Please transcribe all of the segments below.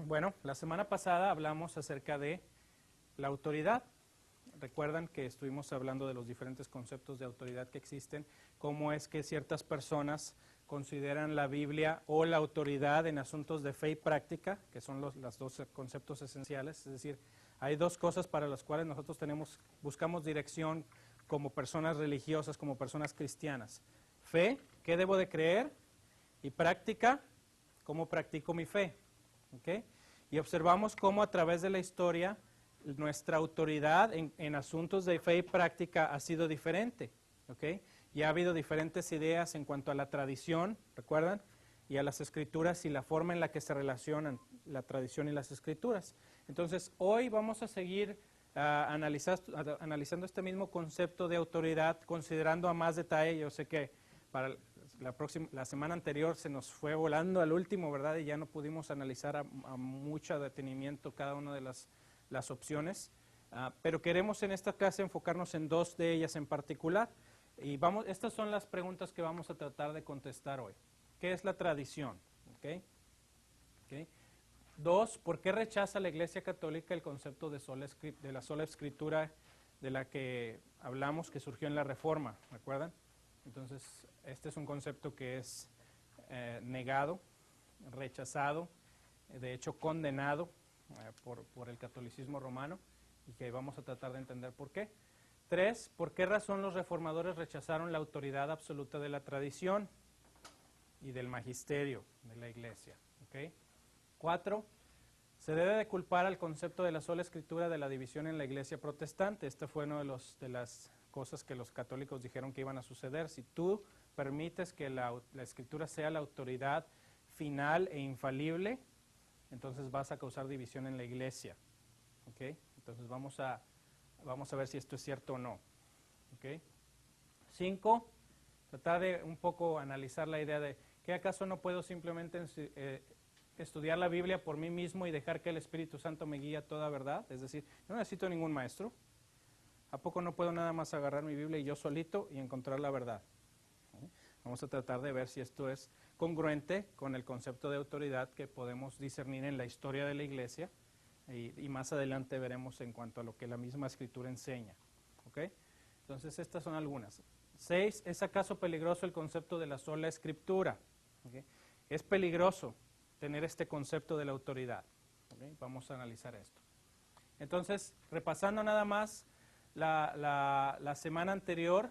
Bueno, la semana pasada hablamos acerca de la autoridad. Recuerdan que estuvimos hablando de los diferentes conceptos de autoridad que existen, cómo es que ciertas personas consideran la Biblia o la autoridad en asuntos de fe y práctica, que son los dos conceptos esenciales. Es decir, hay dos cosas para las cuales nosotros buscamos dirección como personas religiosas, como personas cristianas. Fe, ¿qué debo de creer? Y práctica, ¿cómo practico mi fe? ¿Okay? Y observamos cómo a través de la historia nuestra autoridad en asuntos de fe y práctica ha sido diferente. ¿Okay? Y ha habido diferentes ideas en cuanto a la tradición, ¿recuerdan? Y a las escrituras y la forma en la que se relacionan la tradición y las escrituras. Entonces, hoy vamos a seguir analizando este mismo concepto de autoridad, considerando a más detalle. Yo sé que para la semana anterior se nos fue volando al último, ¿verdad? Y ya no pudimos analizar a mucho detenimiento cada una de las opciones. Pero queremos en esta clase enfocarnos en dos de ellas en particular. Y estas son las preguntas que vamos a tratar de contestar hoy. ¿Qué es la tradición? ¿Okay? ¿Okay? Dos, ¿por qué rechaza la Iglesia Católica el concepto de la sola escritura de la que hablamos que surgió en la Reforma? ¿Recuerdan? Entonces, este es un concepto que es negado, rechazado, de hecho condenado por el catolicismo romano, y que vamos a tratar de entender por qué. Tres, ¿por qué razón los reformadores rechazaron la autoridad absoluta de la tradición y del magisterio de la Iglesia? ¿Okay? Cuatro, ¿se debe de culpar al concepto de la sola escritura de la división en la Iglesia protestante? Este fue uno de las cosas que los católicos dijeron que iban a suceder. Si tú permites que la escritura sea la autoridad final e infalible, entonces vas a causar división en la Iglesia. ¿Okay? Entonces vamos a ver si esto es cierto o no. ¿Okay? 5, tratar de un poco analizar la idea de que acaso no puedo simplemente estudiar la Biblia por mí mismo y dejar que el Espíritu Santo me guíe a toda verdad. Es decir, no necesito ningún maestro. ¿A poco no puedo nada más agarrar mi Biblia y yo solito y encontrar la verdad? Vamos a tratar de ver si esto es congruente con el concepto de autoridad que podemos discernir en la historia de la Iglesia, y más adelante veremos en cuanto a lo que la misma Escritura enseña. ¿Okay? Entonces, estas son algunas. 6, ¿es acaso peligroso el concepto de la sola Escritura? ¿Okay? Es peligroso tener este concepto de la autoridad. ¿Okay? Vamos a analizar esto. Entonces, repasando nada más, la semana anterior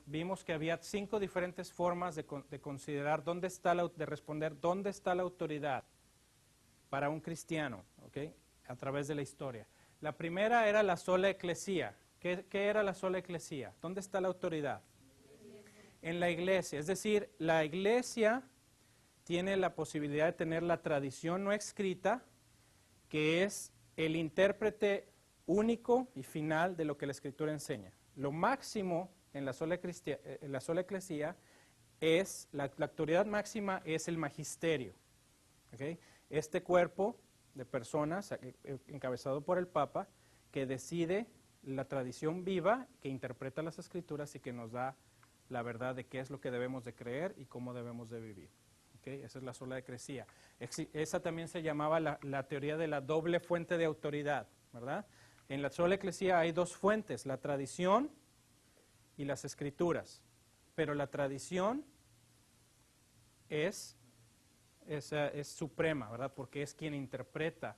vimos que había 5 diferentes formas de considerar de responder dónde está la autoridad para un cristiano, ¿okay? A través de la historia. La primera era la sola eclesía. ¿Qué era la sola eclesía? ¿Dónde está la autoridad? En la iglesia. Es decir, la iglesia tiene la posibilidad de tener la tradición no escrita, que es el intérprete único y final de lo que la Escritura enseña. Lo máximo en la sola eclesía es, la autoridad máxima es el magisterio. ¿Okay? Este cuerpo de personas, encabezado por el Papa, que decide la tradición viva, que interpreta las Escrituras y que nos da la verdad de qué es lo que debemos de creer y cómo debemos de vivir. ¿Okay? Esa es la sola eclesía. Esa también se llamaba la teoría de la doble fuente de autoridad, ¿verdad? En la sola eclesía hay dos fuentes, la tradición y las Escrituras. Pero la tradición es suprema, ¿verdad? Porque es quien interpreta,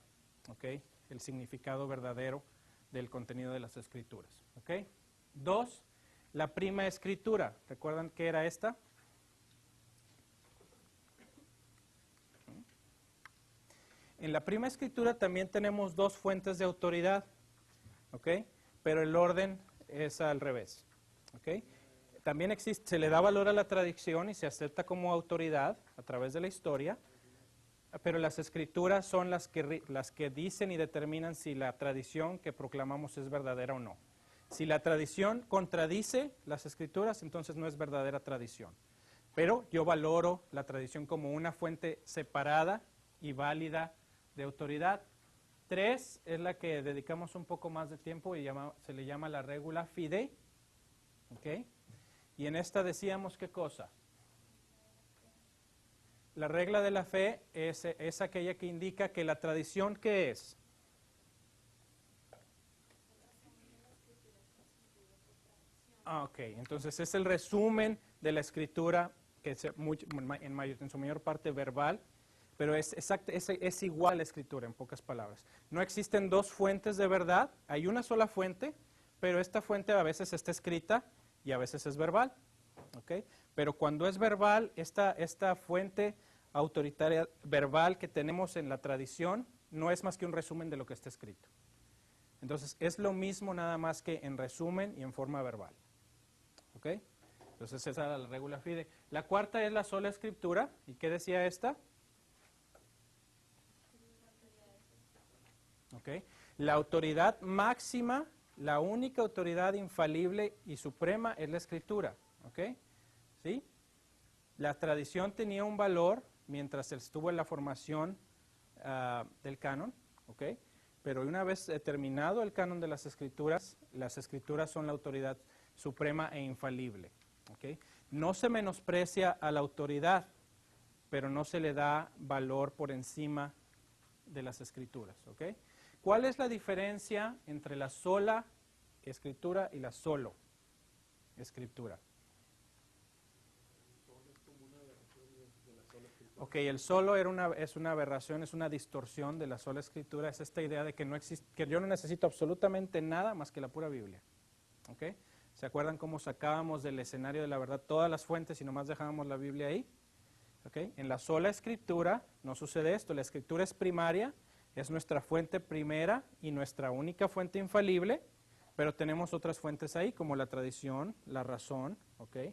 ¿okay?, el significado verdadero del contenido de las Escrituras. ¿Okay? 2, la prima escritura. ¿Recuerdan qué era esta? En la prima escritura también tenemos dos fuentes de autoridad, ¿ok? Pero el orden es al revés, ¿ok? También se le da valor a la tradición y se acepta como autoridad a través de la historia, pero las escrituras son las que dicen y determinan si la tradición que proclamamos es verdadera o no. Si la tradición contradice las escrituras, entonces no es verdadera tradición. Pero yo valoro la tradición como una fuente separada y válida de autoridad. 3 es la que dedicamos un poco más de tiempo y se le llama la regula fidei. ¿Okay? Y en esta decíamos, ¿qué cosa? La regla de la fe es aquella que indica que la tradición, ¿qué es? Ok, entonces es el resumen de la escritura, que es en su mayor parte verbal, pero es igual a la escritura, en pocas palabras. No existen dos fuentes de verdad, hay una sola fuente, pero esta fuente a veces está escrita y a veces es verbal. ¿Okay? Pero cuando es verbal, esta fuente autoritaria verbal que tenemos en la tradición no es más que un resumen de lo que está escrito. Entonces es lo mismo nada más que en resumen y en forma verbal. ¿Okay? Entonces esa era la regula fide. La cuarta es la sola escritura. ¿Y qué decía esta? ¿Okay? La autoridad máxima, la única autoridad infalible y suprema es la escritura. ¿Okay? ¿Sí? La tradición tenía un valor mientras estuvo en la formación del canon, ¿okay? Pero una vez terminado el canon de las escrituras son la autoridad suprema e infalible. ¿Okay? No se menosprecia a la autoridad, pero no se le da valor por encima de las escrituras. ¿Okay? ¿Cuál es la diferencia entre la sola escritura y la solo escritura? Ok, el solo es una aberración, es una distorsión de la sola escritura, es esta idea de que no existe, que yo no necesito absolutamente nada más que la pura Biblia. ¿Okay? ¿Se acuerdan cómo sacábamos del escenario de la verdad todas las fuentes y nomás dejábamos la Biblia ahí? ¿Okay? En la sola escritura no sucede esto, la escritura es primaria, es nuestra fuente primera y nuestra única fuente infalible, pero tenemos otras fuentes ahí como la tradición, la razón, ¿okay?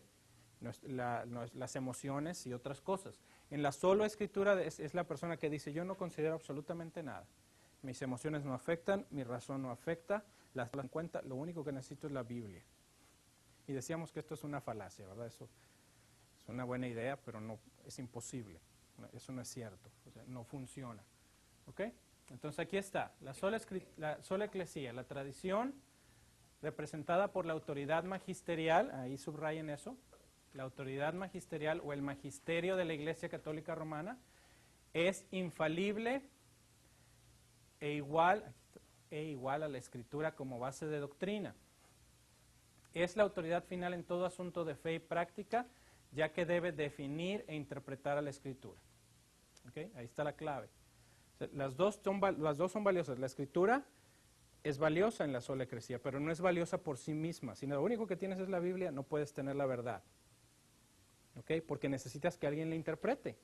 Las emociones y otras cosas. En la sola escritura es la persona que dice, yo no considero absolutamente nada. Mis emociones no afectan, mi razón no afecta, las en cuenta, lo único que necesito es la Biblia. Y decíamos que esto es una falacia, ¿verdad? Eso es una buena idea, pero no es imposible. Eso no es cierto, o sea, no funciona. ¿Ok? Entonces aquí está, la sola eclesía, la tradición representada por la autoridad magisterial, ahí subrayen eso, la autoridad magisterial o el magisterio de la Iglesia Católica Romana es infalible e igual a la Escritura como base de doctrina. Es la autoridad final en todo asunto de fe y práctica, ya que debe definir e interpretar a la Escritura. ¿Okay? Ahí está la clave. O sea, las dos son valiosas. La Escritura es valiosa en la sola eclesía, pero no es valiosa por sí misma. Si lo único que tienes es la Biblia, no puedes tener la verdad. ¿Okay? Porque necesitas que alguien la interprete.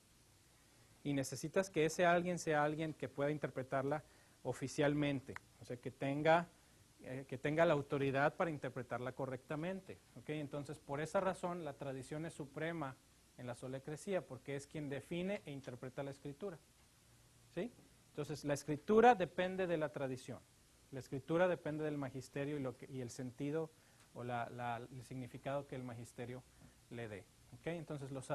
Y necesitas que ese alguien sea alguien que pueda interpretarla oficialmente. O sea, que tenga la autoridad para interpretarla correctamente. ¿Okay? Entonces, por esa razón, la tradición es suprema en la sola eclesía, porque es quien define e interpreta la Escritura. ¿Sí? Entonces, la Escritura depende de la tradición. La Escritura depende del magisterio y el sentido o el significado que el magisterio le dé. ¿Okay? Entonces, los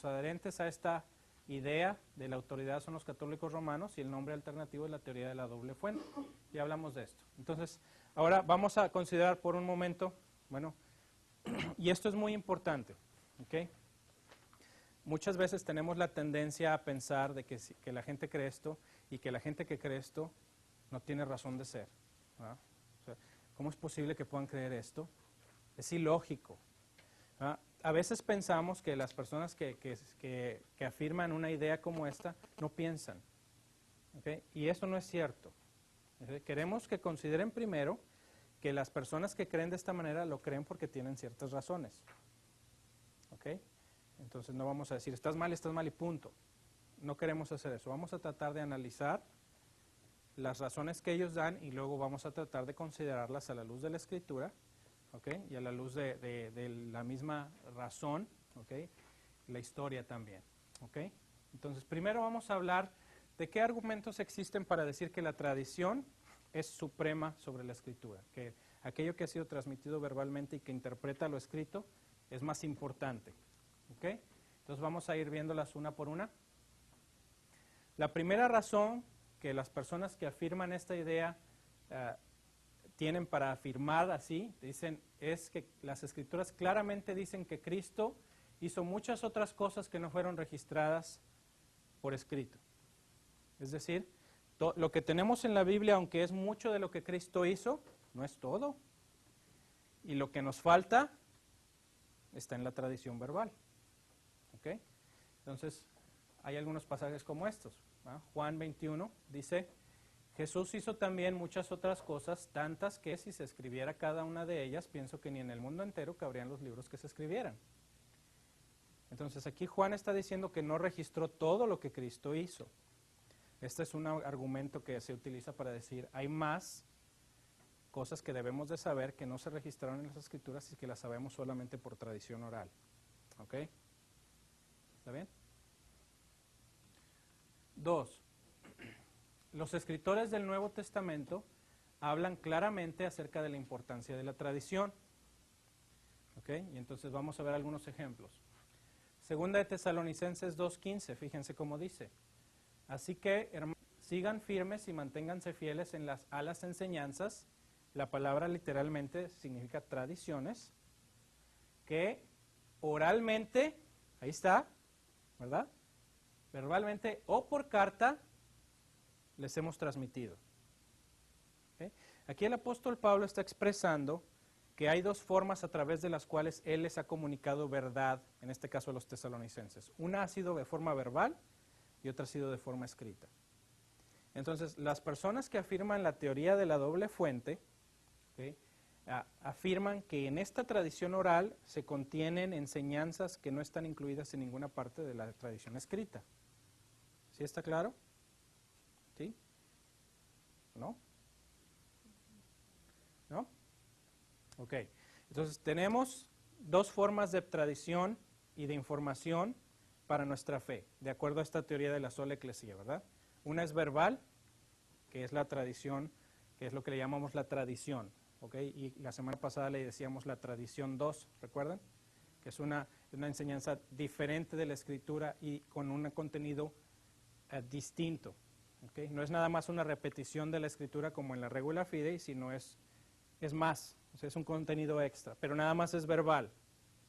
adherentes a esta idea de la autoridad son los católicos romanos y el nombre alternativo es la teoría de la doble fuente. Ya hablamos de esto. Entonces, ahora vamos a considerar por un momento, bueno, y esto es muy importante, ¿ok? Muchas veces tenemos la tendencia a pensar de que la gente cree esto y que la gente que cree esto no tiene razón de ser. ¿Verdad? O sea, ¿cómo es posible que puedan creer esto? Es ilógico. ¿Verdad? A veces pensamos que las personas que afirman una idea como esta no piensan. ¿Okay? Y eso no es cierto. ¿Okay? Queremos que consideren primero que las personas que creen de esta manera lo creen porque tienen ciertas razones. ¿Okay? Entonces no vamos a decir, estás mal y punto. No queremos hacer eso. Vamos a tratar de analizar las razones que ellos dan y luego vamos a tratar de considerarlas a la luz de la Escritura, ¿okay? Y a la luz de la misma razón, ¿okay? La historia también. ¿Okay? Entonces primero vamos a hablar de qué argumentos existen para decir que la tradición es suprema sobre la Escritura, que aquello que ha sido transmitido verbalmente y que interpreta lo escrito es más importante. ¿Okay? Entonces vamos a ir viéndolas una por una. La primera razón que las personas que afirman esta idea tienen para afirmar así, dicen, es que las Escrituras claramente dicen que Cristo hizo muchas otras cosas que no fueron registradas por escrito. Es decir, lo que tenemos en la Biblia, aunque es mucho de lo que Cristo hizo, no es todo. Y lo que nos falta está en la tradición verbal. ¿Ok? Entonces, hay algunos pasajes como estos. ¿Va? Juan 21 dice, Jesús hizo también muchas otras cosas, tantas que si se escribiera cada una de ellas, pienso que ni en el mundo entero cabrían los libros que se escribieran. Entonces aquí Juan está diciendo que no registró todo lo que Cristo hizo. Este es un argumento que se utiliza para decir, hay más cosas que debemos de saber que no se registraron en las Escrituras y que las sabemos solamente por tradición oral. ¿Ok? ¿Está bien? 2. Los escritores del Nuevo Testamento hablan claramente acerca de la importancia de la tradición. ¿Ok? Y entonces vamos a ver algunos ejemplos. Segunda de Tesalonicenses 2:15, fíjense cómo dice. Así que, hermanos, sigan firmes y manténganse fieles a las enseñanzas. La palabra literalmente significa tradiciones, que oralmente, ahí está, ¿verdad? Verbalmente o por carta les hemos transmitido. ¿Okay? Aquí el apóstol Pablo está expresando que hay dos formas a través de las cuales él les ha comunicado verdad, en este caso a los tesalonicenses. Una ha sido de forma verbal y otra ha sido de forma escrita. Entonces, las personas que afirman la teoría de la doble fuente, ¿okay?, afirman que en esta tradición oral se contienen enseñanzas que no están incluidas en ninguna parte de la tradición escrita. ¿Sí está claro? ¿Sí? ¿No? ¿No? Ok. Entonces tenemos dos formas de tradición y de información para nuestra fe, de acuerdo a esta teoría de la sola eclesía, ¿verdad? Una es verbal, que es la tradición, que es lo que le llamamos la tradición, ¿ok? Y la semana pasada le decíamos la tradición 2, ¿recuerdan? Que es una enseñanza diferente de la Escritura y con un contenido distinto, ¿ok? No es nada más una repetición de la Escritura como en la regula fidei, sino es más, o sea, es un contenido extra, pero nada más es verbal,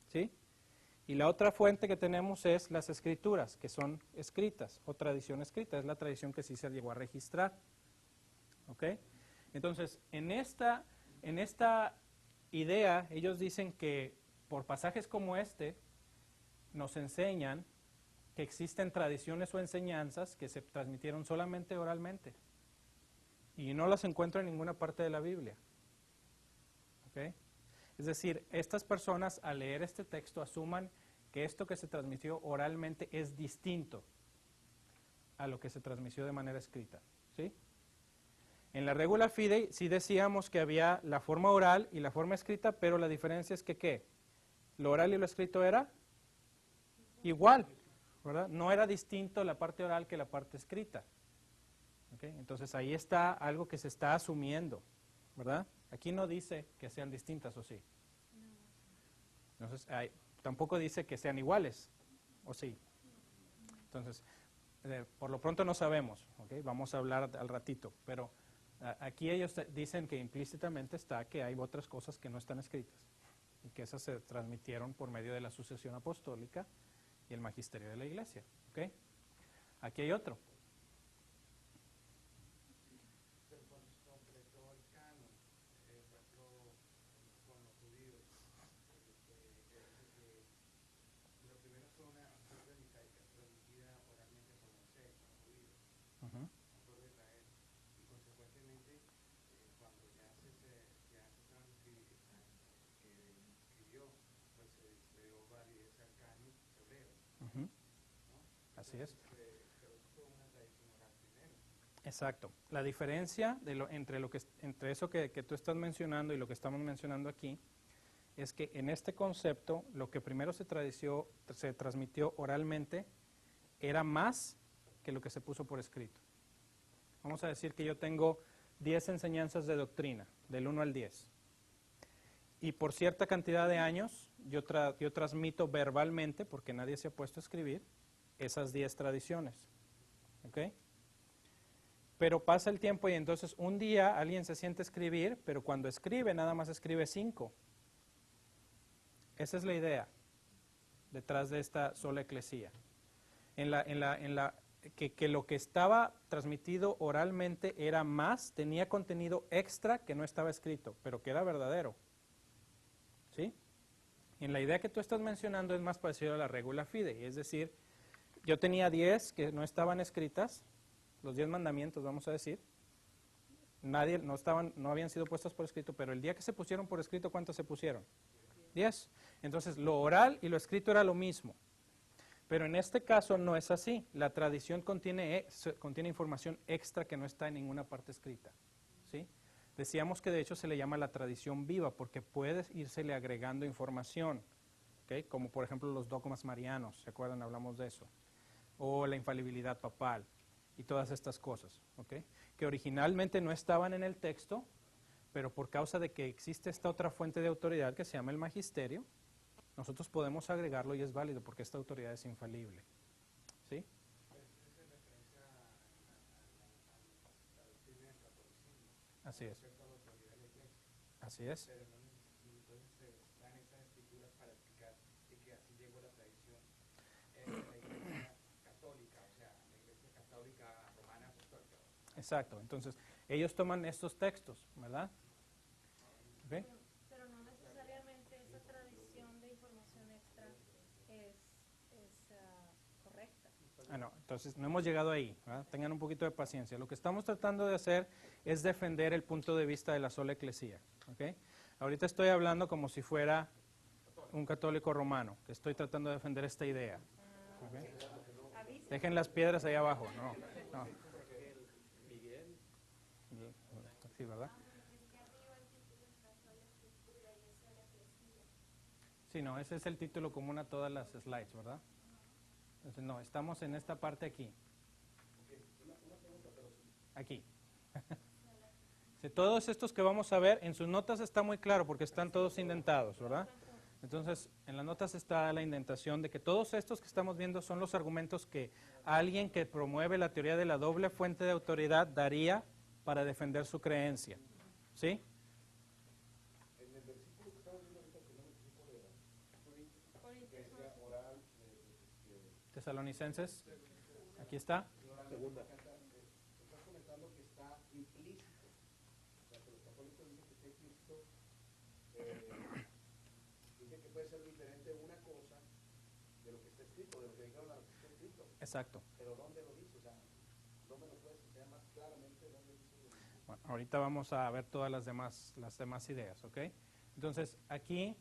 ¿sí? Y la otra fuente que tenemos es las Escrituras, que son escritas, o tradición escrita, es la tradición que sí se llegó a registrar, ¿ok? Entonces, en esta idea, ellos dicen que por pasajes como este, nos enseñan que existen tradiciones o enseñanzas que se transmitieron solamente oralmente, y no las encuentro en ninguna parte de la Biblia. ¿Okay? Es decir, estas personas al leer este texto asuman que esto que se transmitió oralmente es distinto a lo que se transmitió de manera escrita. ¿Sí? En la regula fidei sí decíamos que había la forma oral y la forma escrita, pero la diferencia es que ¿qué? Lo oral y lo escrito era igual, ¿verdad? No era distinto la parte oral que la parte escrita. ¿Okay? Entonces ahí está algo que se está asumiendo, ¿verdad? Aquí no dice que sean distintas, ¿o sí? Entonces, tampoco dice que sean iguales, ¿o sí? Entonces, por lo pronto no sabemos, ¿okay? Vamos a hablar al ratito, pero aquí ellos dicen que implícitamente está que hay otras cosas que no están escritas y que esas se transmitieron por medio de la sucesión apostólica y el magisterio de la iglesia, ¿okay? Aquí hay otro. Así es. Exacto. La diferencia entre eso que tú estás mencionando y lo que estamos mencionando aquí es que en este concepto lo que primero se transmitió oralmente era más que lo que se puso por escrito. Vamos a decir que yo tengo 10 enseñanzas de doctrina, del 1 al 10. Y por cierta cantidad de años yo transmito verbalmente, porque nadie se ha puesto a escribir, esas 10 tradiciones. ¿Ok? Pero pasa el tiempo y entonces un día alguien se siente a escribir, pero cuando escribe nada más escribe 5. Esa es la idea detrás de esta sola eclesía. En que lo que estaba transmitido oralmente era más, tenía contenido extra que no estaba escrito, pero que era verdadero. ¿Sí? En la idea que tú estás mencionando es más parecido a la regula fidei, es decir, yo tenía 10 que no estaban escritas, los 10 mandamientos, vamos a decir, no habían sido puestos por escrito, pero el día que se pusieron por escrito, ¿cuántos se pusieron? 10. Entonces, lo oral y lo escrito era lo mismo. Pero en este caso no es así. La tradición contiene información extra que no está en ninguna parte escrita. ¿Sí? Decíamos que de hecho se le llama la tradición viva porque puedes írsele agregando información, ¿okay? Como por ejemplo los dogmas marianos, ¿se acuerdan? Hablamos de eso. O la infalibilidad papal y todas estas cosas, ¿okay? Que originalmente no estaban en el texto, pero por causa de que existe esta otra fuente de autoridad que se llama el magisterio, nosotros podemos agregarlo y es válido porque esta autoridad es infalible. ¿Sí? Así es. Así es. Exacto. Entonces, ellos toman estos textos, ¿verdad? ¿Okay? Pero no necesariamente esa tradición de información extra es correcta. No, entonces no hemos llegado ahí, ¿verdad? Tengan un poquito de paciencia. Lo que estamos tratando de hacer es defender el punto de vista de la sola eclesía. ¿Okay? Ahorita estoy hablando como si fuera un católico romano, que estoy tratando de defender esta idea. ¿Okay? Dejen las piedras ahí abajo. No. Sí, ¿verdad? Sí, no, ese es el título común a todas las slides, ¿verdad? Entonces, no, estamos en esta parte aquí. Aquí. Todos estos que vamos a ver, en sus notas está muy claro porque están todos indentados, ¿verdad? Entonces, en las notas está la indentación de que todos estos que estamos viendo son los argumentos que alguien que promueve la teoría de la doble fuente de autoridad daría para defender su creencia. ¿Sí? En el versículo que estamos viendo ahorita, el primer versículo de la oral, Tesalonicenses, aquí está. segunda. Estás comentando que está implícito. O sea, que los católicos dicen que está implícito. Dicen que puede ser diferente una cosa de lo que está escrito, de lo que dijeron a lo que está escrito. Exacto. Pero ¿dónde lo dice? O sea, ¿dónde lo puedes enseñar más claramente? ¿Dónde dice? Bueno, ahorita vamos a ver todas las demás ideas, ¿ok? Entonces, aquí,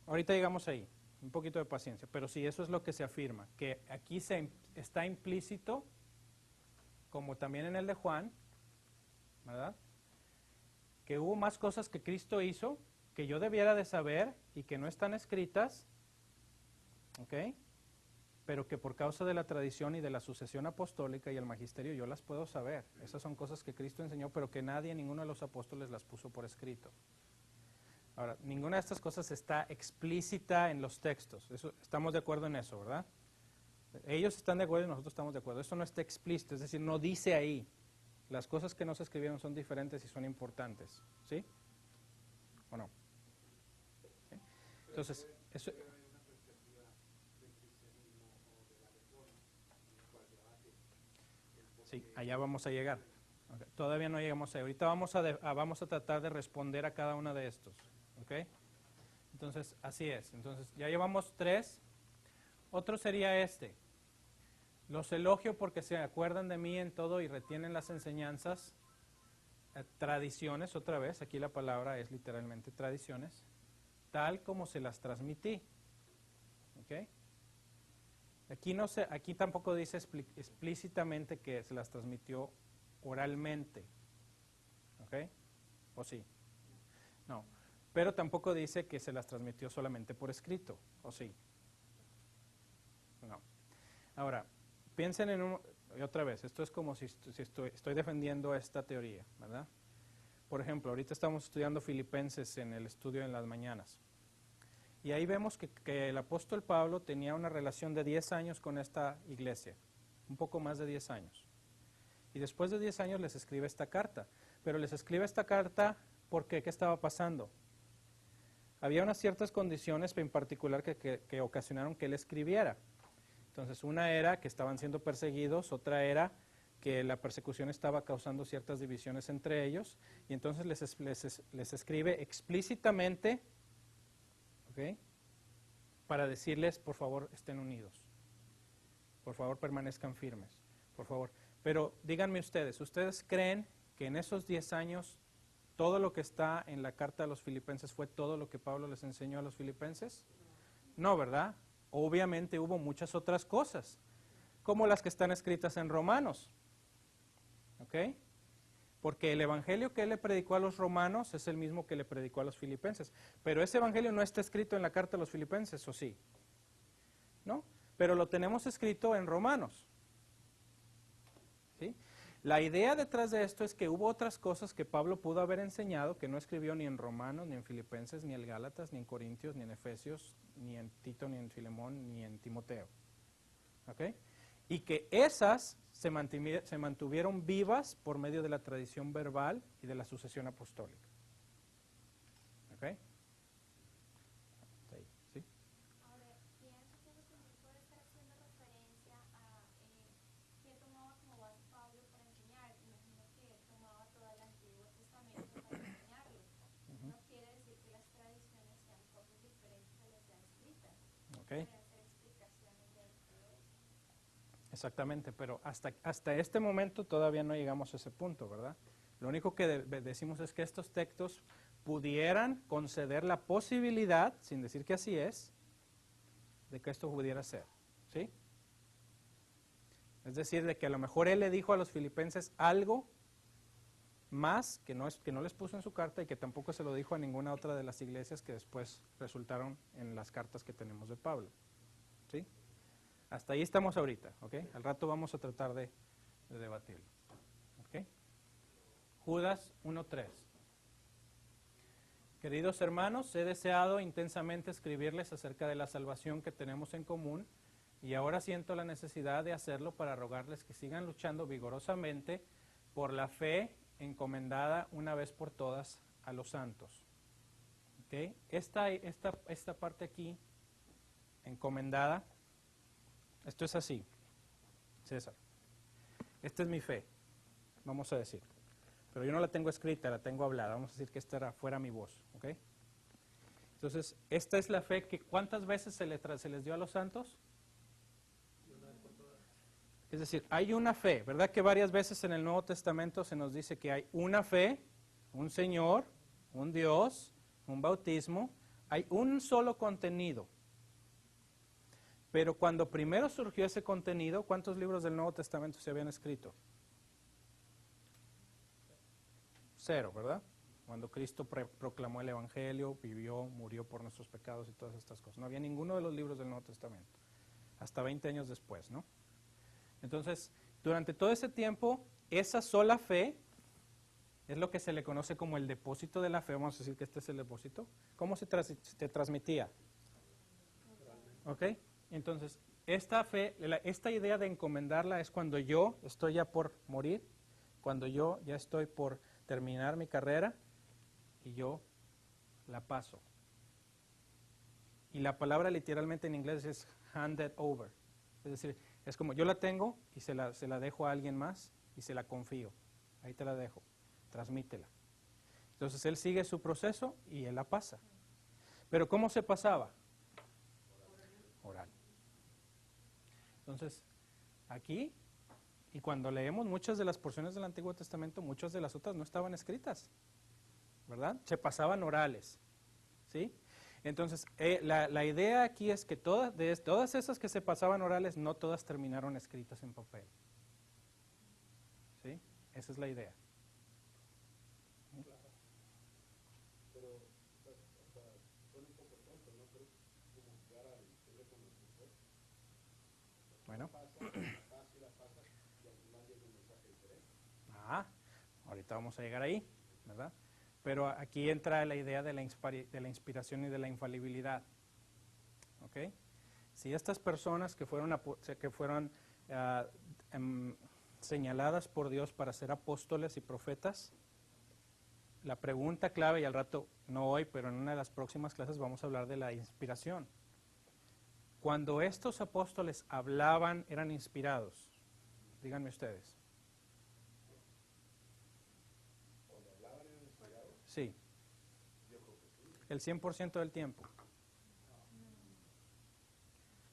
ahorita llegamos ahí, un poquito de paciencia, pero sí, eso es lo que se afirma, que aquí está implícito, como también en el de Juan, ¿verdad? Que hubo más cosas que Cristo hizo, que yo debiera de saber y que no están escritas, ¿ok? Pero que por causa de la tradición y de la sucesión apostólica y el magisterio yo las puedo saber. Esas son cosas que Cristo enseñó, pero que nadie, ninguno de los apóstoles las puso por escrito. Ahora, ninguna de estas cosas está explícita en los textos. Estamos de acuerdo en eso, ¿verdad? Ellos están de acuerdo y nosotros estamos de acuerdo. Esto no está explícito, es decir, no dice ahí. Las cosas que no se escribieron son diferentes y son importantes. ¿Sí? ¿O no? ¿Sí? Entonces, eso... Sí, allá vamos a llegar. Okay. Todavía no llegamos ahí. Ahorita vamos a tratar de responder a cada uno de estos. ¿Okay? Entonces, así es. Entonces, ya llevamos 3. Otro sería este. Los elogio porque se acuerdan de mí en todo y retienen las enseñanzas, tradiciones, otra vez, aquí la palabra es literalmente tradiciones, tal como se las transmití. ¿Okay? Aquí tampoco dice explícitamente que se las transmitió oralmente. ¿Ok? ¿O sí? No. Pero tampoco dice que se las transmitió solamente por escrito. ¿O sí? No. Ahora, piensen y otra vez, esto es como si estoy defendiendo esta teoría, ¿verdad? Por ejemplo, ahorita estamos estudiando Filipenses en el estudio en las mañanas. Y ahí vemos que el apóstol Pablo tenía una relación de 10 años con esta iglesia, un poco más de 10 años. Y después de 10 años les escribe esta carta. Pero les escribe esta carta porque, ¿qué estaba pasando? Había unas ciertas condiciones en particular que ocasionaron que él escribiera. Entonces, una era que estaban siendo perseguidos, otra era que la persecución estaba causando ciertas divisiones entre ellos, y entonces les escribe explícitamente, ¿ok?, para decirles, por favor, estén unidos, por favor, permanezcan firmes, por favor. Pero díganme ¿ustedes creen que en esos 10 años todo lo que está en la carta a los filipenses fue todo lo que Pablo les enseñó a los filipenses? No, ¿verdad? Obviamente hubo muchas otras cosas, como las que están escritas en Romanos. ¿Ok? Porque el evangelio que él le predicó a los romanos es el mismo que le predicó a los filipenses. Pero ese evangelio no está escrito en la carta a los filipenses, ¿o sí? ¿No? Pero lo tenemos escrito en Romanos. ¿Sí? La idea detrás de esto es que hubo otras cosas que Pablo pudo haber enseñado que no escribió ni en Romanos, ni en Filipenses, ni en Gálatas, ni en Corintios, ni en Efesios, ni en Tito, ni en Filemón, ni en Timoteo. ¿Ok? Y que esas se mantuvieron vivas por medio de la tradición verbal y de la sucesión apostólica. ¿Ok? ¿Sí? Ahora, pienso que eso también puede estar haciendo referencia a que tomaba como base Pablo para enseñar. Imagino que tomaba todo el Antiguo Testamento para enseñarlo. No quiere decir que las tradiciones sean cosas diferentes a las ya escritas. ¿Ok? Pueden ser explicaciones de todo eso. Exactamente, pero hasta este momento todavía no llegamos a ese punto, ¿verdad? Lo único que decimos es que estos textos pudieran conceder la posibilidad, sin decir que así es, de que esto pudiera ser, ¿sí? Es decir, de que a lo mejor él le dijo a los filipenses algo más que no les puso en su carta y que tampoco se lo dijo a ninguna otra de las iglesias que después resultaron en las cartas que tenemos de Pablo, ¿sí? Hasta ahí estamos ahorita, ¿ok? Al rato vamos a tratar de debatirlo, ¿ok? Judas 1:3. Queridos hermanos, he deseado intensamente escribirles acerca de la salvación que tenemos en común y ahora siento la necesidad de hacerlo para rogarles que sigan luchando vigorosamente por la fe encomendada una vez por todas a los santos. ¿Ok? Esta parte aquí, encomendada, esto es así, César. Esta es mi fe, vamos a decir. Pero yo no la tengo escrita, la tengo hablada. Vamos a decir que esta fuera mi voz, ¿ok? Entonces, esta es la fe que ¿cuántas veces se les dio a los santos? Es decir, hay una fe, ¿verdad? Que varias veces en el Nuevo Testamento se nos dice que hay una fe, un Señor, un Dios, un bautismo, hay un solo contenido. Pero cuando primero surgió ese contenido, ¿cuántos libros del Nuevo Testamento se habían escrito? 0, ¿verdad? Cuando Cristo proclamó el Evangelio, vivió, murió por nuestros pecados y todas estas cosas. No había ninguno de los libros del Nuevo Testamento, hasta 20 años después, ¿no? Entonces, durante todo ese tiempo, esa sola fe es lo que se le conoce como el depósito de la fe. Vamos a decir que este es el depósito. ¿Cómo se transmitía? ¿Ok? Entonces, esta fe, esta idea de encomendarla es cuando yo estoy ya por morir, cuando yo ya estoy por terminar mi carrera y yo la paso. Y la palabra literalmente en inglés es handed over. Es decir, es como yo la tengo y se la dejo a alguien más y se la confío. Ahí te la dejo, transmítela. Entonces él sigue su proceso y él la pasa. Pero ¿cómo se pasaba? Oral. Entonces, aquí, y cuando leemos muchas de las porciones del Antiguo Testamento, muchas de las otras no estaban escritas, ¿verdad? Se pasaban orales, ¿sí? Entonces, la idea aquí es que todas esas que se pasaban orales, no todas terminaron escritas en papel, ¿sí? Esa es la idea. Claro. Pero, o sea, suena un poco tonto, ¿no? Pero como jugar al teléfono sin fe. Bueno. La pasa y al final llega un mensaje diferente. Ahorita vamos a llegar ahí, ¿verdad? Pero aquí entra la idea de la inspiración y de la infalibilidad. ¿Ok? Si estas personas que fueron señaladas por Dios para ser apóstoles y profetas, la pregunta clave, y al rato, no hoy, pero en una de las próximas clases vamos a hablar de la inspiración. Cuando estos apóstoles hablaban, eran inspirados. Díganme ustedes. ¿Cuando hablaban eran inspirados? Sí, Yo creo que sí. el 100% del tiempo.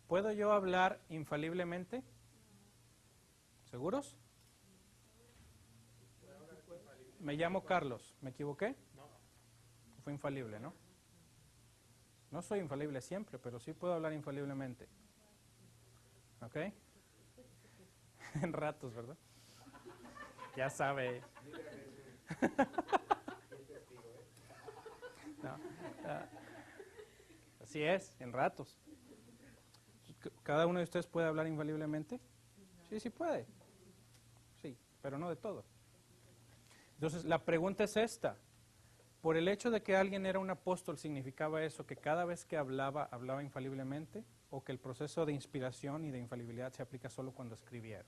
¿Puedo yo hablar infaliblemente? ¿Seguros? Me llamo Carlos. ¿Me equivoqué? No. Fue infalible, ¿no? No soy infalible siempre, pero sí puedo hablar infaliblemente. ¿Ok? En ratos, ¿verdad? Ya sabe. No, así es, en ratos. ¿Cada uno de ustedes puede hablar infaliblemente? Sí, sí puede. Sí, pero no de todo. Entonces, la pregunta es esta. ¿Por el hecho de que alguien era un apóstol significaba eso, que cada vez que hablaba, hablaba infaliblemente? ¿O que el proceso de inspiración y de infalibilidad se aplica solo cuando escribieron?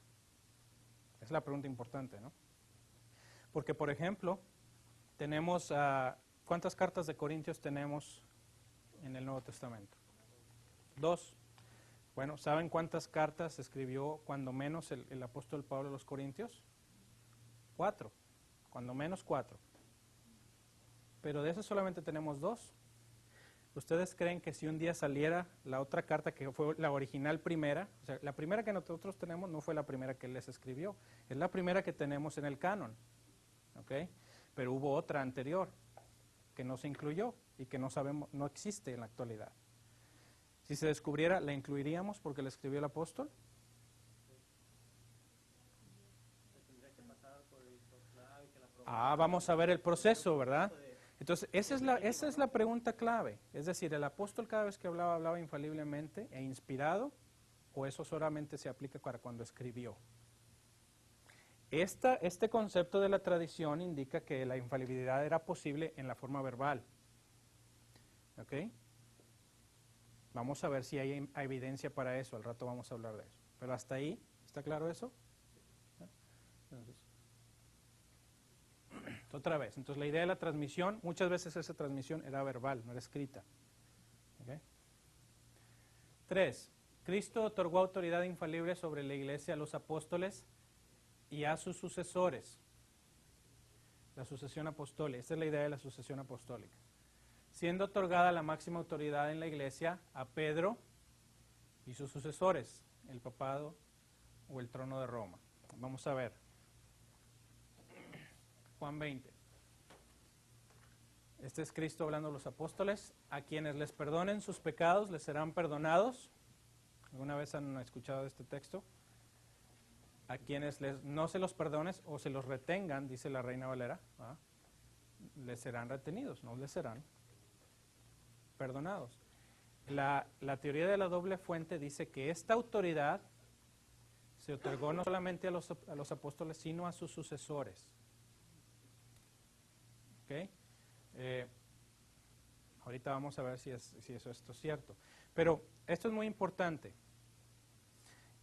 Es la pregunta importante, ¿no? Porque, por ejemplo, tenemos, ¿cuántas cartas de Corintios tenemos en el Nuevo Testamento? 2. Bueno, ¿saben cuántas cartas escribió cuando menos el apóstol Pablo a los Corintios? 4. Cuando menos 4. Pero de eso solamente tenemos 2. ¿Ustedes creen que si un día saliera la otra carta, que fue la original primera, o sea, la primera que nosotros tenemos no fue la primera que él les escribió, es la primera que tenemos en el canon, ¿ok? Pero hubo otra anterior que no se incluyó y que no sabemos, no existe en la actualidad. Si se descubriera, ¿la incluiríamos porque la escribió el apóstol? Vamos a ver el proceso, ¿verdad? Entonces, esa es la pregunta clave. Es decir, ¿el apóstol cada vez que hablaba, hablaba infaliblemente e inspirado? ¿O eso solamente se aplica para cuando escribió? Este concepto de la tradición indica que la infalibilidad era posible en la forma verbal. ¿Ok? Vamos a ver si hay evidencia para eso. Al rato vamos a hablar de eso. Pero hasta ahí, ¿está claro eso? Entonces, otra vez, entonces la idea de la transmisión, muchas veces esa transmisión era verbal, no era escrita. ¿Okay? 3. Cristo otorgó autoridad infalible sobre la iglesia a los apóstoles y a sus sucesores. La sucesión apostólica, esta es la idea de la sucesión apostólica. Siendo otorgada la máxima autoridad en la iglesia a Pedro y sus sucesores, el papado o el trono de Roma. Vamos a ver. Juan 20. Este es Cristo hablando a los apóstoles. A quienes les perdonen sus pecados les serán perdonados. ¿Alguna vez han escuchado este texto? A quienes no se los perdones o se los retengan, dice la Reina Valera, les serán retenidos, no les serán perdonados. La teoría de la doble fuente dice que esta autoridad se otorgó no solamente a los apóstoles, sino a sus sucesores. ¿Okay? Ahorita vamos a ver si esto es cierto. Pero esto es muy importante.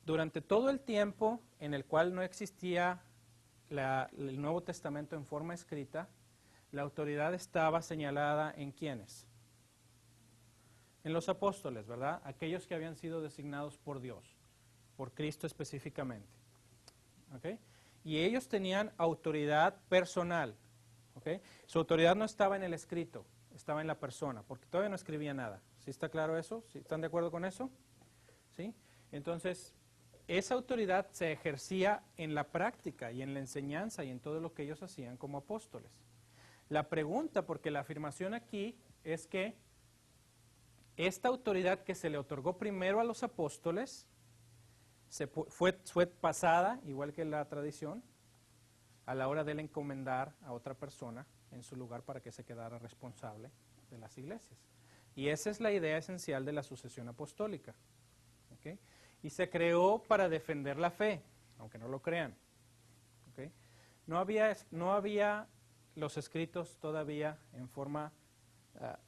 Durante todo el tiempo en el cual no existía el Nuevo Testamento en forma escrita, la autoridad estaba señalada en ¿quiénes? En los apóstoles, ¿verdad? Aquellos que habían sido designados por Dios, por Cristo específicamente. ¿Okay? Y ellos tenían autoridad personal. ¿Okay? Su autoridad no estaba en el escrito, estaba en la persona, porque todavía no escribía nada. ¿Sí está claro eso? ¿Sí? ¿Están de acuerdo con eso? ¿Sí? Entonces, esa autoridad se ejercía en la práctica y en la enseñanza y en todo lo que ellos hacían como apóstoles. La pregunta, porque la afirmación aquí es que esta autoridad que se le otorgó primero a los apóstoles fue pasada, igual que la tradición, a la hora de él encomendar a otra persona en su lugar para que se quedara responsable de las iglesias. Y esa es la idea esencial de la sucesión apostólica. ¿Okay? Y se creó para defender la fe, aunque no lo crean. ¿Okay? No había los escritos todavía en forma,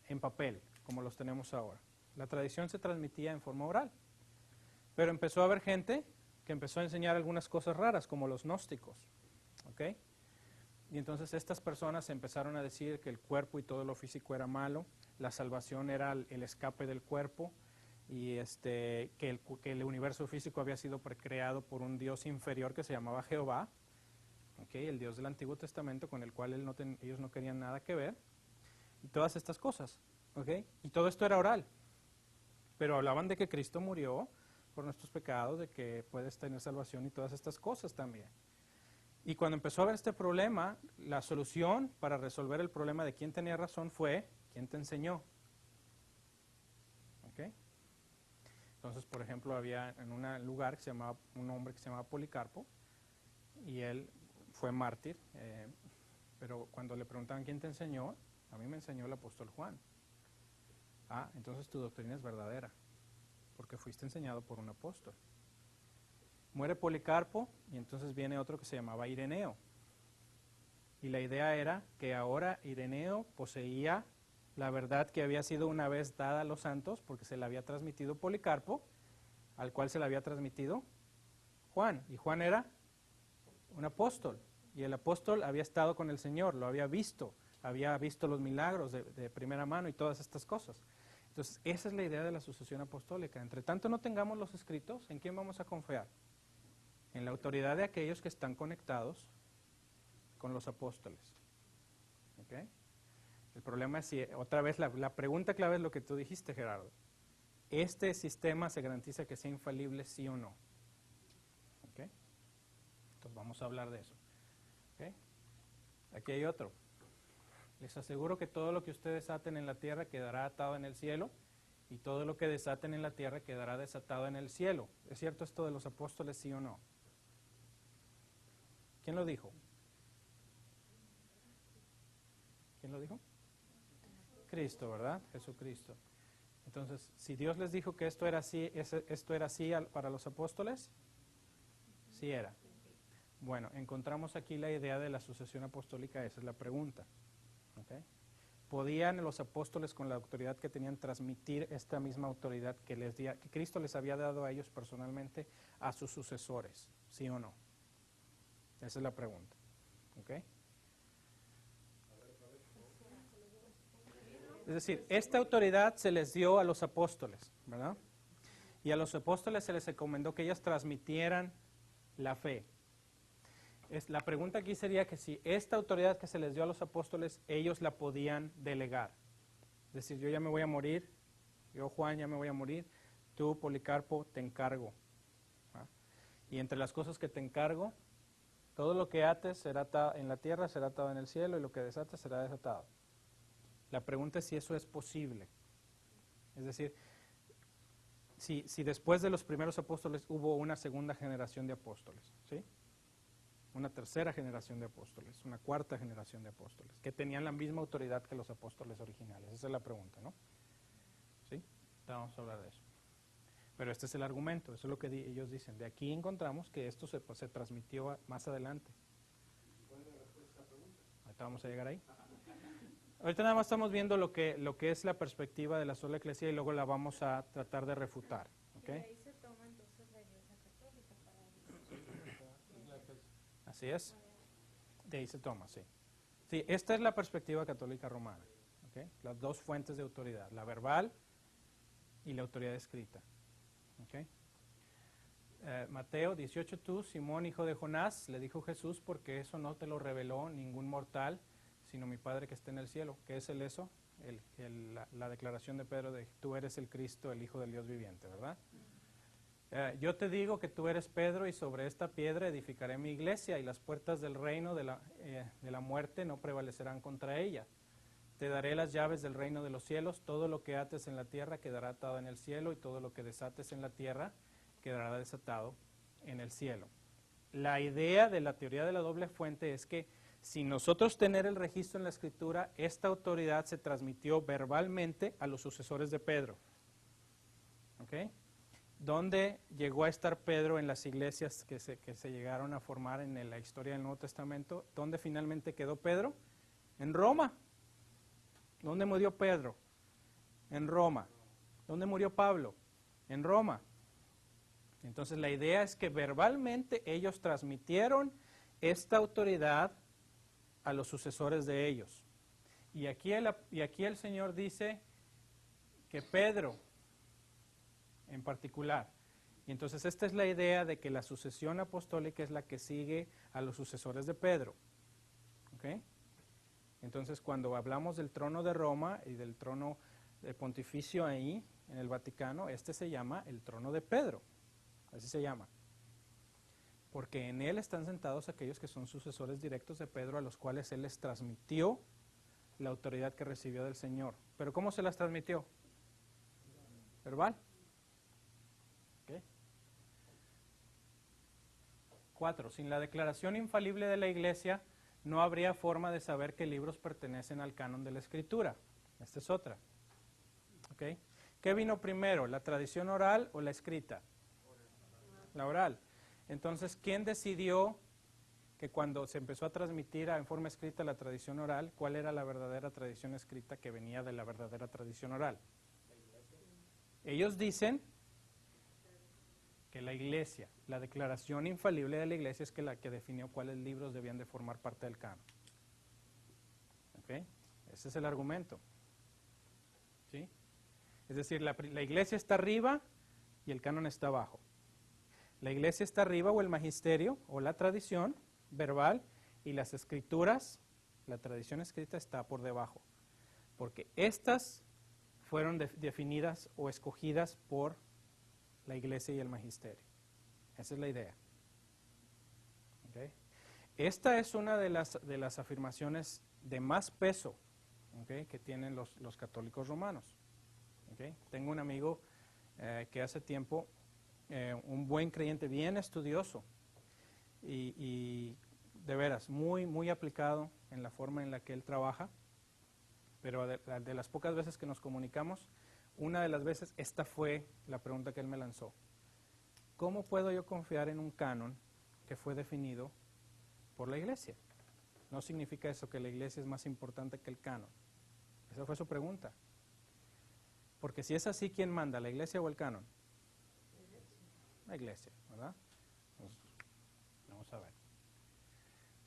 en papel, como los tenemos ahora. La tradición se transmitía en forma oral. Pero empezó a haber gente que empezó a enseñar algunas cosas raras, como los gnósticos. ¿Okay? Y entonces estas personas empezaron a decir que el cuerpo y todo lo físico era malo, la salvación era el escape del cuerpo, y que el universo físico había sido creado por un Dios inferior que se llamaba Jehová, ¿okay? El Dios del Antiguo Testamento con el cual ellos no querían nada que ver, y todas estas cosas, ¿okay? Y todo esto era oral, pero hablaban de que Cristo murió por nuestros pecados, de que puedes tener salvación y todas estas cosas también. Y cuando empezó a haber este problema, la solución para resolver el problema de quién tenía razón fue, ¿quién te enseñó? ¿Okay? Entonces, por ejemplo, había en un lugar que se llamaba, un hombre que se llamaba Policarpo, y él fue mártir, pero cuando le preguntaban quién te enseñó, a mí me enseñó el apóstol Juan. Ah, entonces tu doctrina es verdadera, porque fuiste enseñado por un apóstol. Muere Policarpo y entonces viene otro que se llamaba Ireneo. Y la idea era que ahora Ireneo poseía la verdad que había sido una vez dada a los santos, porque se la había transmitido Policarpo, al cual se la había transmitido Juan. Y Juan era un apóstol. Y el apóstol había estado con el Señor, lo había visto los milagros de primera mano y todas estas cosas. Entonces, esa es la idea de la sucesión apostólica. Entre tanto no tengamos los escritos, ¿en quién vamos a confiar? En la autoridad de aquellos que están conectados con los apóstoles. ¿Okay? El problema es si, otra vez, la pregunta clave es lo que tú dijiste, Gerardo. ¿Este sistema se garantiza que sea infalible, sí o no? ¿Okay? Entonces vamos a hablar de eso. ¿Okay? Aquí hay otro. Les aseguro que todo lo que ustedes aten en la tierra quedará atado en el cielo, y todo lo que desaten en la tierra quedará desatado en el cielo. ¿Es cierto esto de los apóstoles, sí o no? ¿Quién lo dijo? ¿Quién lo dijo? Cristo, ¿verdad? Jesucristo. Entonces, si Dios les dijo que esto era así para los apóstoles, sí era. Bueno, encontramos aquí la idea de la sucesión apostólica, esa es la pregunta. ¿Okay? ¿Podían los apóstoles, con la autoridad que tenían, transmitir esta misma autoridad que Cristo les había dado a ellos personalmente a sus sucesores? ¿Sí o no? Esa es la pregunta. ¿Okay? Es decir, esta autoridad se les dio a los apóstoles, ¿verdad? Y a los apóstoles se les encomendó que ellos transmitieran la fe. La pregunta aquí sería que si esta autoridad que se les dio a los apóstoles, ellos la podían delegar. Es decir, yo ya me voy a morir, yo Juan ya me voy a morir, tú Policarpo te encargo. ¿Ah? Y entre las cosas que te encargo, todo lo que ates será atado en la tierra será atado en el cielo, y lo que desates será desatado. La pregunta es si eso es posible. Es decir, si después de los primeros apóstoles hubo una segunda generación de apóstoles, ¿sí? Una tercera generación de apóstoles, una cuarta generación de apóstoles, que tenían la misma autoridad que los apóstoles originales. Esa es la pregunta, ¿no? ¿Sí? Vamos a hablar de eso. Pero este es el argumento, eso es lo que ellos dicen. De aquí encontramos que esto se transmitió más adelante. ¿Cuál es la respuesta a esta pregunta? Ahorita vamos a llegar ahí. Ahorita nada más estamos viendo lo que es la perspectiva de la sola Iglesia, y luego la vamos a tratar de refutar. ¿Okay? Y de ahí se toma entonces la Iglesia Católica para Así es. De ahí se toma, sí. Sí, esta es la perspectiva católica romana. ¿Okay? Las dos fuentes de autoridad, la verbal y la autoridad escrita. ¿Okay? Mateo 18, tú, Simón, hijo de Jonás, le dijo Jesús, porque eso no te lo reveló ningún mortal, sino mi Padre que está en el cielo. ¿Qué es eso? La declaración de Pedro de tú eres el Cristo, el Hijo del Dios viviente, ¿verdad? Yo te digo que tú eres Pedro, y sobre esta piedra edificaré mi iglesia, y las puertas del reino de la muerte no prevalecerán contra ella. Te daré las llaves del reino de los cielos. Todo lo que ates en la tierra quedará atado en el cielo, y todo lo que desates en la tierra quedará desatado en el cielo. La idea de la teoría de la doble fuente es que sin nosotros tener el registro en la Escritura, esta autoridad se transmitió verbalmente a los sucesores de Pedro. ¿Okay? ¿Dónde llegó a estar Pedro en las iglesias que se llegaron a formar en la historia del Nuevo Testamento? ¿Dónde finalmente quedó Pedro? En Roma. ¿Dónde murió Pedro? En Roma. ¿Dónde murió Pablo? En Roma. Entonces la idea es que verbalmente ellos transmitieron esta autoridad a los sucesores de ellos. Y aquí el Señor dice que Pedro en particular. Y entonces esta es la idea de que la sucesión apostólica es la que sigue a los sucesores de Pedro. ¿Ok? Entonces cuando hablamos del trono de Roma y del trono pontificio ahí en el Vaticano, este se llama el trono de Pedro, así se llama. Porque en él están sentados aquellos que son sucesores directos de Pedro, a los cuales él les transmitió la autoridad que recibió del Señor. ¿Pero cómo se las transmitió? ¿Verbal? ¿Okay? 4. Sin la declaración infalible de la Iglesia, no habría forma de saber qué libros pertenecen al canon de la Escritura. Esta es otra. ¿Okay? ¿Qué vino primero, la tradición oral o la escrita? La oral. Entonces, ¿quién decidió que cuando se empezó a transmitir en forma escrita la tradición oral, cuál era la verdadera tradición escrita que venía de la verdadera tradición oral? Ellos dicen que la Iglesia, la declaración infalible de la Iglesia es que la que definió cuáles libros debían de formar parte del canon. ¿Okay? Ese es el argumento. ¿Sí? Es decir, la Iglesia está arriba y el canon está abajo. La Iglesia está arriba, o el magisterio, o la tradición verbal, y las escrituras, la tradición escrita está por debajo. Porque estas fueron definidas o escogidas por la Iglesia y el magisterio. Esa es la idea. ¿Okay? Esta es una de las afirmaciones de más peso, ¿okay?, que tienen los católicos romanos. ¿Okay? Tengo un amigo que hace tiempo, un buen creyente, bien estudioso y de veras, muy, muy aplicado en la forma en la que él trabaja, pero de las pocas veces que nos comunicamos, una de las veces, esta fue la pregunta que él me lanzó. ¿Cómo puedo yo confiar en un canon que fue definido por la Iglesia? No significa eso que la Iglesia es más importante que el canon. Esa fue su pregunta. Porque si es así, ¿quién manda, la Iglesia o el canon? La Iglesia, ¿verdad? Pues, vamos a ver.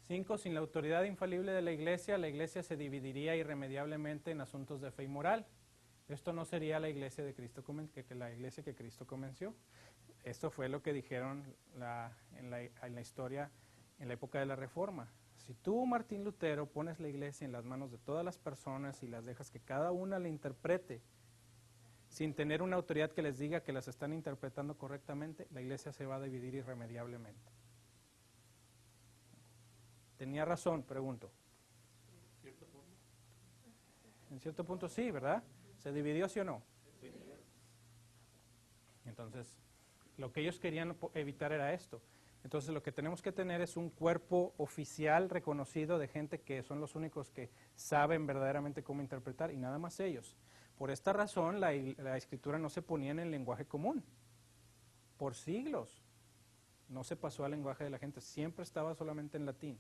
5. Sin la autoridad infalible de la Iglesia se dividiría irremediablemente en asuntos de fe y moral. Esto no sería la Iglesia de Cristo, la Iglesia que Cristo convenció. Esto fue lo que dijeron en la historia, en la época de la Reforma. Si tú, Martín Lutero, pones la Iglesia en las manos de todas las personas y las dejas que cada una la interprete, sin tener una autoridad que les diga que las están interpretando correctamente, la Iglesia se va a dividir irremediablemente. ¿Tenía razón? Pregunto. En cierto punto sí, ¿verdad? ¿Se dividió, sí o no? Sí. Entonces, lo que ellos querían evitar era esto. Entonces, lo que tenemos que tener es un cuerpo oficial reconocido de gente que son los únicos que saben verdaderamente cómo interpretar, y nada más ellos. Por esta razón, la escritura no se ponía en el lenguaje común. Por siglos no se pasó al lenguaje de la gente, siempre estaba solamente en latín,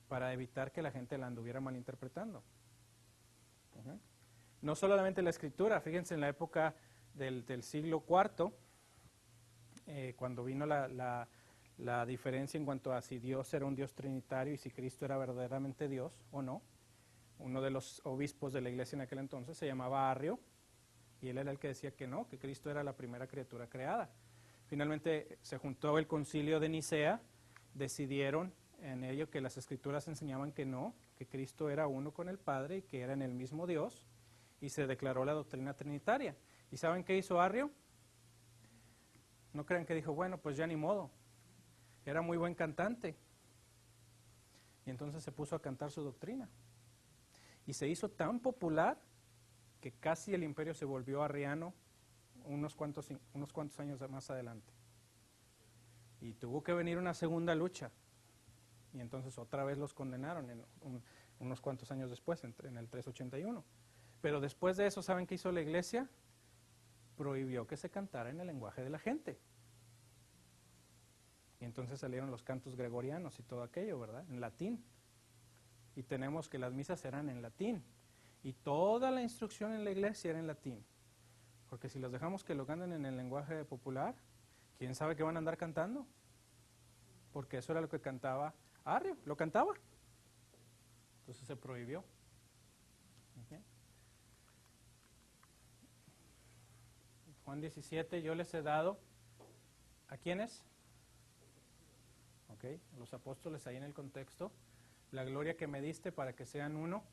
para evitar que la gente la anduviera malinterpretando. ¿Okay? No solamente la escritura, fíjense en la época del siglo IV, cuando vino la diferencia en cuanto a si Dios era un Dios trinitario y si Cristo era verdaderamente Dios o no. Uno de los obispos de la iglesia en aquel entonces se llamaba Arrio, y él era el que decía que no, que Cristo era la primera criatura creada. Finalmente se juntó el concilio de Nicea, decidieron en ello que las escrituras enseñaban que no, que Cristo era uno con el Padre y que eran el mismo Dios, y se declaró la doctrina trinitaria. ¿Y saben qué hizo Arrio? No crean que dijo, bueno, pues ya ni modo, era muy buen cantante, y entonces se puso a cantar su doctrina, y se hizo tan popular que casi el imperio se volvió arriano unos cuantos años más adelante, y tuvo que venir una segunda lucha, y entonces otra vez los condenaron unos cuantos años después, en el 381. Pero después de eso, ¿saben qué hizo la iglesia? Prohibió que se cantara en el lenguaje de la gente. Y entonces salieron los cantos gregorianos y todo aquello, ¿verdad? En latín. Y tenemos que las misas eran en latín. Y toda la instrucción en la iglesia era en latín. Porque si los dejamos que lo canten en el lenguaje popular, ¿quién sabe qué van a andar cantando? Porque eso era lo que cantaba Arrio, lo cantaba. Entonces se prohibió. ¿Okay? Juan 17, yo les he dado, ¿a quiénes? Ok, los apóstoles ahí en el contexto. La gloria que me diste para que sean uno.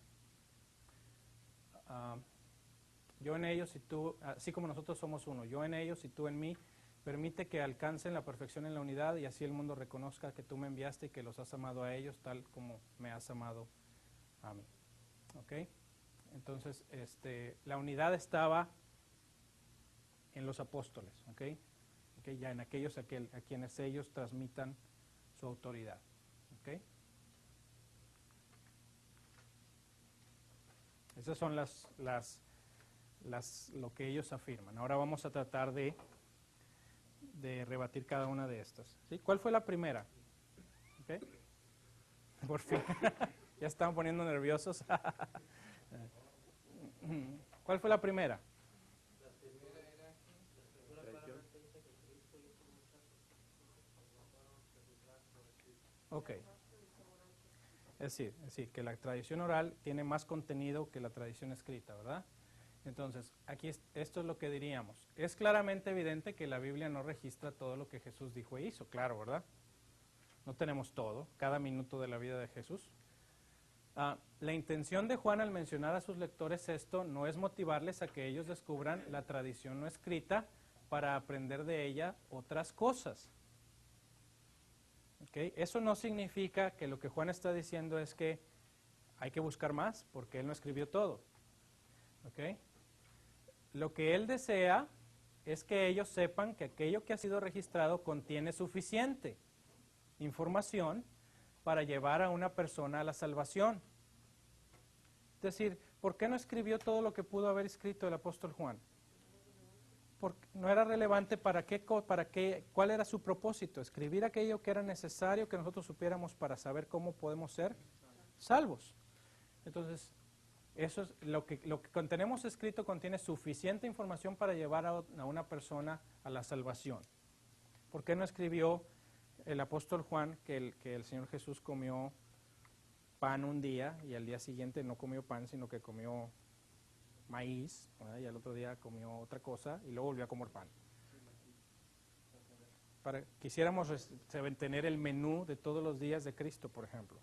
Yo en ellos y tú, así como nosotros somos uno, yo en ellos y tú en mí, permite que alcancen la perfección en la unidad y así el mundo reconozca que tú me enviaste y que los has amado a ellos tal como me has amado a mí. ¿Ok? Entonces, la unidad estaba en los apóstoles, ¿ok? Okay, ya en aquellos a quienes ellos transmitan su autoridad, ¿ok? Esas son lo que ellos afirman. Ahora vamos a tratar de rebatir cada una de estas. ¿Sí? ¿Cuál fue la primera? ¿Okay? Por fin. Ya estaban poniendo nerviosos. ¿Cuál fue la primera? La primera era Ok. Es decir, que la tradición oral tiene más contenido que la tradición escrita, ¿verdad? Entonces, aquí esto es lo que diríamos. Es claramente evidente que la Biblia no registra todo lo que Jesús dijo e hizo, claro, ¿verdad? No tenemos todo, cada minuto de la vida de Jesús. La intención de Juan al mencionar a sus lectores esto no es motivarles a que ellos descubran la tradición no escrita para aprender de ella otras cosas. ¿Okay? Eso no significa que lo que Juan está diciendo es que hay que buscar más, porque él no escribió todo. ¿Okay? Lo que él desea es que ellos sepan que aquello que ha sido registrado contiene suficiente información para llevar a una persona a la salvación. Es decir, ¿por qué no escribió todo lo que pudo haber escrito el apóstol Juan? Porque no era relevante cuál era su propósito, escribir aquello que era necesario que nosotros supiéramos para saber cómo podemos ser salvos. Entonces, eso es lo que tenemos escrito contiene suficiente información para llevar a una persona a la salvación. ¿Por qué no escribió el apóstol Juan que el Señor Jesús comió pan un día y al día siguiente no comió pan, sino que comió maíz, ¿verdad? Y al otro día comió otra cosa y luego volvió a comer pan? Quisiéramos tener el menú de todos los días de Cristo, por ejemplo.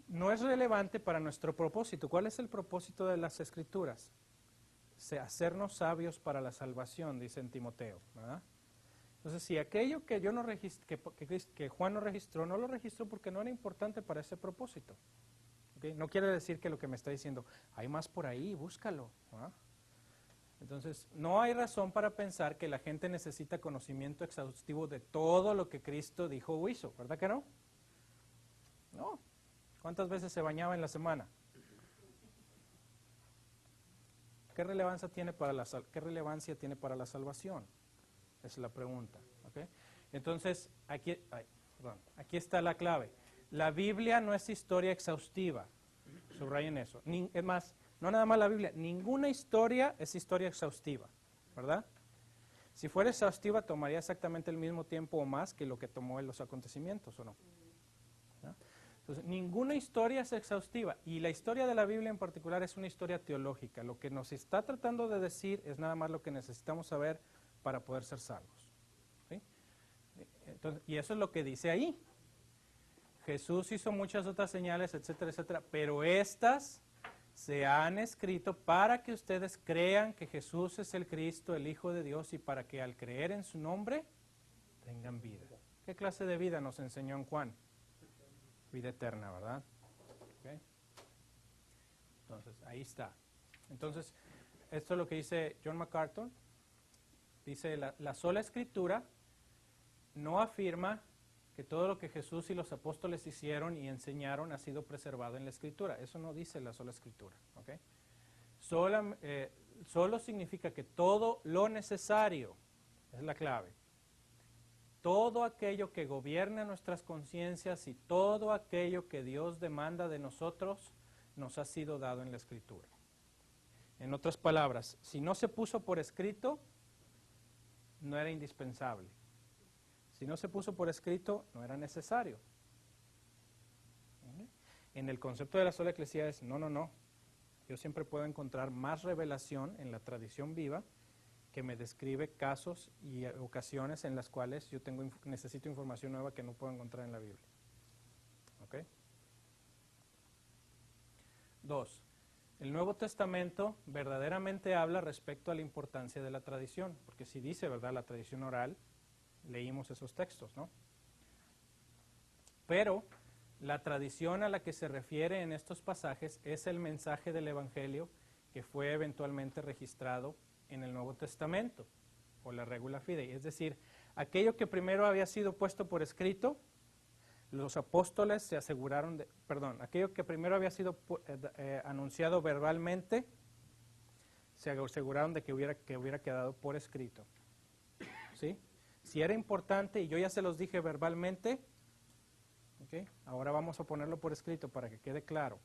No es relevante para nuestro propósito. ¿Cuál es el propósito de las Escrituras? Hacernos sabios para la salvación, dice en Timoteo, ¿verdad? Entonces, si aquello que yo no que Juan no lo registró porque no era importante para ese propósito. ¿Okay? No quiere decir que lo que me está diciendo, hay más por ahí, búscalo. ¿Ah? Entonces, no hay razón para pensar que la gente necesita conocimiento exhaustivo de todo lo que Cristo dijo o hizo, ¿verdad que no? No. ¿Cuántas veces se bañaba en la semana? ¿Qué relevancia tiene para la salvación? Esa es la pregunta. ¿Okay? Entonces, aquí está la clave. La Biblia no es historia exhaustiva. Subrayen eso. Es más, no nada más la Biblia, ninguna historia es historia exhaustiva, ¿verdad? Si fuera exhaustiva, tomaría exactamente el mismo tiempo o más que lo que tomó en los acontecimientos, ¿o no? ¿No? Entonces, ninguna historia es exhaustiva. Y la historia de la Biblia en particular es una historia teológica. Lo que nos está tratando de decir es nada más lo que necesitamos saber para poder ser salvos. ¿Sí? Entonces, y eso es lo que dice ahí. Jesús hizo muchas otras señales, etcétera, etcétera, pero estas se han escrito para que ustedes crean que Jesús es el Cristo, el Hijo de Dios, y para que al creer en su nombre tengan vida. ¿Qué clase de vida nos enseñó en Juan? Vida eterna, ¿verdad? ¿Okay? Entonces, ahí está. Entonces, esto es lo que dice John MacArthur. Dice, la sola escritura no afirma que todo lo que Jesús y los apóstoles hicieron y enseñaron ha sido preservado en la escritura. Eso no dice la sola escritura. ¿Okay? Solo significa que todo lo necesario, es la clave, todo aquello que gobierna nuestras conciencias y todo aquello que Dios demanda de nosotros nos ha sido dado en la escritura. En otras palabras, si no se puso por escrito, no era indispensable. Si no se puso por escrito, no era necesario. En el concepto de la sola eclesia es, no. Yo siempre puedo encontrar más revelación en la tradición viva que me describe casos y ocasiones en las cuales yo necesito información nueva que no puedo encontrar en la Biblia. ¿Ok? 2. El Nuevo Testamento verdaderamente habla respecto a la importancia de la tradición, porque si dice, ¿verdad?, la tradición oral, leímos esos textos, ¿no? Pero la tradición a la que se refiere en estos pasajes es el mensaje del Evangelio que fue eventualmente registrado en el Nuevo Testamento, o la regula fidei, es decir, aquello que primero había sido puesto por escrito, los apóstoles se aseguraron de, aquello que primero había sido anunciado verbalmente, se aseguraron de que hubiera quedado por escrito. ¿Sí? Si era importante y yo ya se los dije verbalmente, ¿okay?, ahora vamos a ponerlo por escrito para que quede claro,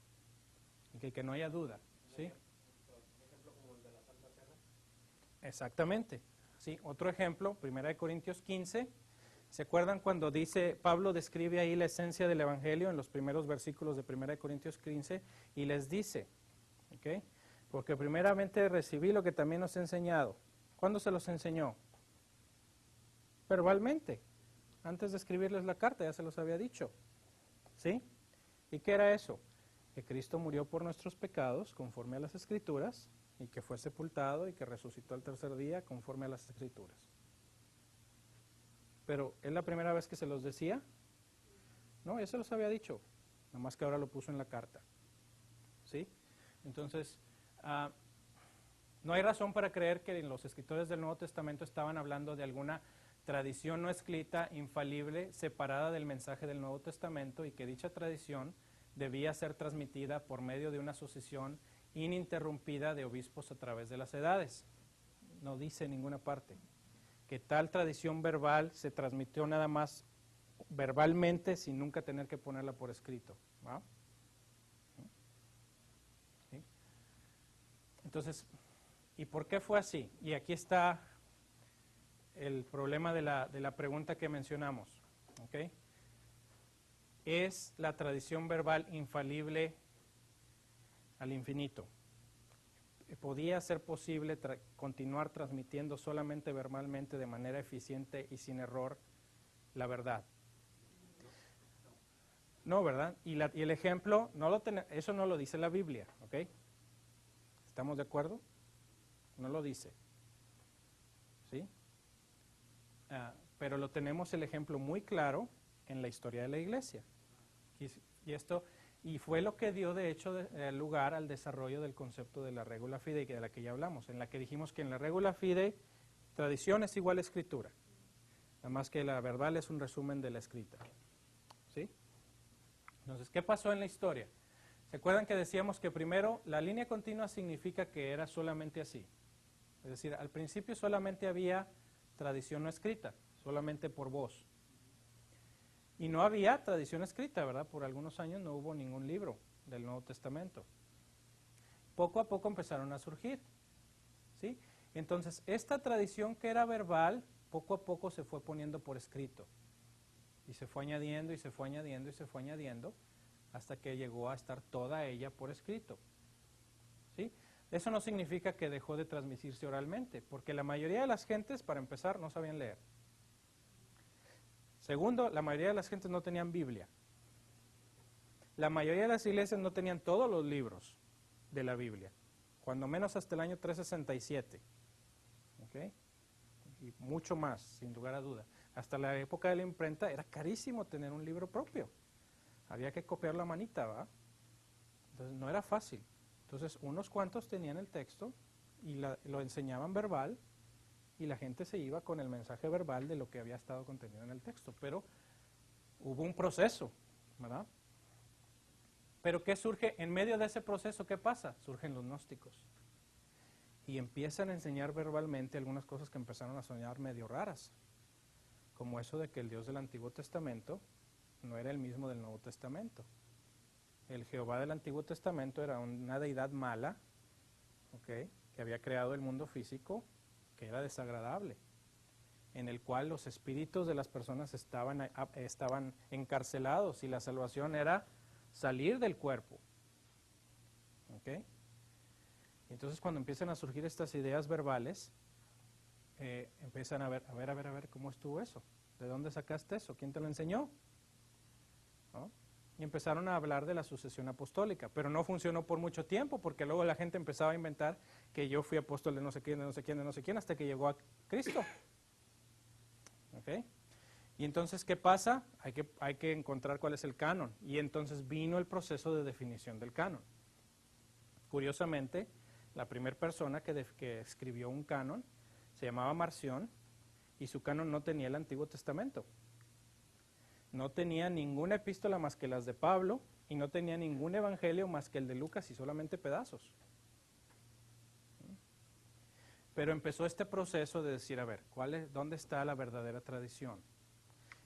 y que no haya duda. ¿Sí? Exactamente. Sí, otro ejemplo, 1 Corintios 15. ¿Se acuerdan cuando dice, Pablo describe ahí la esencia del Evangelio en los primeros versículos de 1 Corintios 15 y les dice, ¿ok?, porque primeramente recibí lo que también os he enseñado. ¿Cuándo se los enseñó? Verbalmente. Antes de escribirles la carta ya se los había dicho. ¿Sí? ¿Y qué era eso? Que Cristo murió por nuestros pecados conforme a las Escrituras y que fue sepultado y que resucitó al tercer día conforme a las Escrituras. Pero ¿es la primera vez que se los decía? No, ya se los había dicho, nada más que ahora lo puso en la carta. ¿Sí? Entonces, no hay razón para creer que los escritores del Nuevo Testamento estaban hablando de alguna tradición no escrita, infalible, separada del mensaje del Nuevo Testamento, y que dicha tradición debía ser transmitida por medio de una sucesión ininterrumpida de obispos a través de las edades. No dice en ninguna parte que tal tradición verbal se transmitió nada más verbalmente sin nunca tener que ponerla por escrito. ¿Va? ¿Sí? Entonces, ¿y por qué fue así? Y aquí está el problema de la pregunta que mencionamos. ¿Okay? ¿Es la tradición verbal infalible al infinito? ¿Podía ser posible continuar transmitiendo solamente verbalmente de manera eficiente y sin error la verdad? No, ¿verdad? Y el ejemplo, eso no lo dice la Biblia, ¿ok? ¿Estamos de acuerdo? No lo dice. ¿Sí? Pero lo tenemos el ejemplo muy claro en la historia de la Iglesia. Y fue lo que dio, de hecho, lugar al desarrollo del concepto de la regula fidei, de la que ya hablamos, en la que dijimos que en la regula fidei, tradición es igual a escritura, nada más que la verbal es un resumen de la escrita. ¿Sí? Entonces, ¿qué pasó en la historia? ¿Se acuerdan que decíamos que primero la línea continua significa que era solamente así? Es decir, al principio solamente había tradición no escrita, solamente por voz. Y no había tradición escrita, ¿verdad? Por algunos años no hubo ningún libro del Nuevo Testamento. Poco a poco empezaron a surgir, ¿sí? Entonces, esta tradición que era verbal, poco a poco se fue poniendo por escrito. Y se fue añadiendo, y se fue añadiendo, y se fue añadiendo, hasta que llegó a estar toda ella por escrito. ¿Sí? Eso no significa que dejó de transmitirse oralmente, porque la mayoría de las gentes, para empezar, no sabían leer. Segundo, la mayoría de las gentes no tenían Biblia. La mayoría de las iglesias no tenían todos los libros de la Biblia, cuando menos hasta el año 367. ¿Okay? Y mucho más, sin lugar a duda. Hasta la época de la imprenta era carísimo tener un libro propio. Había que copiar la manita, ¿va? Entonces no era fácil. Entonces unos cuantos tenían el texto y lo enseñaban verbal, y la gente se iba con el mensaje verbal de lo que había estado contenido en el texto. Pero hubo un proceso, ¿verdad? Pero ¿qué surge? En medio de ese proceso, ¿qué pasa? Surgen los gnósticos. Y empiezan a enseñar verbalmente algunas cosas que empezaron a sonar medio raras. Como eso de que el Dios del Antiguo Testamento no era el mismo del Nuevo Testamento. El Jehová del Antiguo Testamento era una deidad mala, ¿okay?, que había creado el mundo físico, que era desagradable, en el cual los espíritus de las personas estaban encarcelados, y la salvación era salir del cuerpo. ¿Okay? Entonces cuando empiezan a surgir estas ideas verbales, empiezan a ver, ¿cómo estuvo eso? ¿De dónde sacaste eso? ¿Quién te lo enseñó? ¿No? Y empezaron a hablar de la sucesión apostólica, pero no funcionó por mucho tiempo, porque luego la gente empezaba a inventar que yo fui apóstol de no sé quién, de no sé quién, de no sé quién, hasta que llegó a Cristo. ¿Ok? Y entonces, ¿qué pasa? Hay que encontrar cuál es el canon. Y entonces vino el proceso de definición del canon. Curiosamente, la primera persona que escribió un canon se llamaba Marción, y su canon no tenía el Antiguo Testamento. No tenía ninguna epístola más que las de Pablo, y no tenía ningún evangelio más que el de Lucas y solamente pedazos. Pero empezó este proceso de decir, a ver, ¿dónde está la verdadera tradición?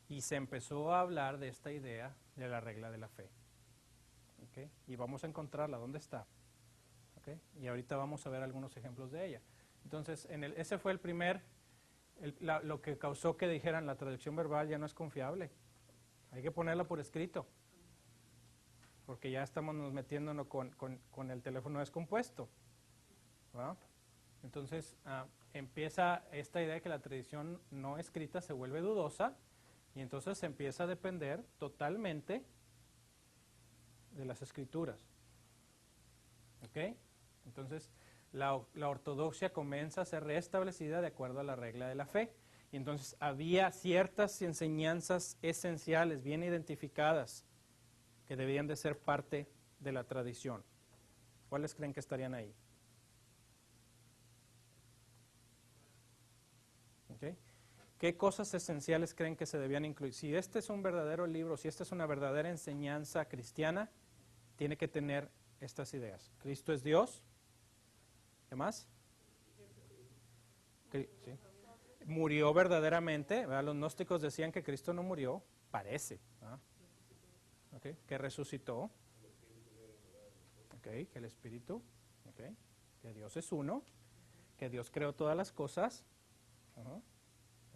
Y se empezó a hablar de esta idea de la regla de la fe. ¿Okay? Y vamos a encontrarla, ¿dónde está? ¿Okay? Y ahorita vamos a ver algunos ejemplos de ella. Entonces, ese fue el primer, lo que causó que dijeran la traducción verbal ya no es confiable. Hay que ponerla por escrito, porque ya estamos nos metiéndonos con el teléfono descompuesto. ¿Verdad? Entonces, empieza esta idea de que la tradición no escrita se vuelve dudosa, y entonces se empieza a depender totalmente de las escrituras. ¿Ok? Entonces, la ortodoxia comienza a ser restablecida de acuerdo a la regla de la fe. Y entonces había ciertas enseñanzas esenciales, bien identificadas, que debían de ser parte de la tradición. ¿Cuáles creen que estarían ahí? ¿Okay? ¿Qué cosas esenciales creen que se debían incluir? Si este es un verdadero libro, si esta es una verdadera enseñanza cristiana, tiene que tener estas ideas. Cristo es Dios. ¿Qué más? Sí. Murió verdaderamente, ¿verdad? Los gnósticos decían que Cristo no murió, parece, ¿okay? Que resucitó, ¿okay? Que el Espíritu, ¿okay? Que Dios es uno, que Dios creó todas las cosas,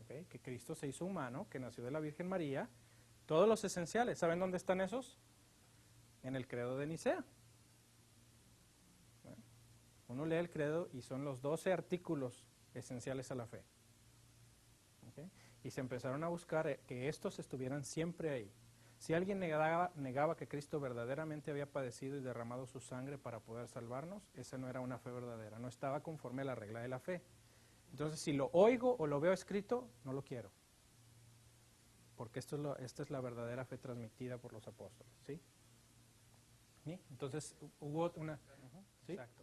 ¿okay? Que Cristo se hizo humano, que nació de la Virgen María, todos los esenciales. ¿Saben dónde están esos? En el credo de Nicea. Uno lee el credo y son los 12 artículos esenciales a la fe. ¿Okay? Y se empezaron a buscar que estos estuvieran siempre ahí. Si alguien negaba que Cristo verdaderamente había padecido y derramado su sangre para poder salvarnos, esa no era una fe verdadera, no estaba conforme a la regla de la fe. Entonces, si lo oigo o lo veo escrito, no lo quiero. Porque esta es la verdadera fe transmitida por los apóstoles. ¿Sí? ¿Sí? Entonces, hubo una... ¿Sí? Exacto.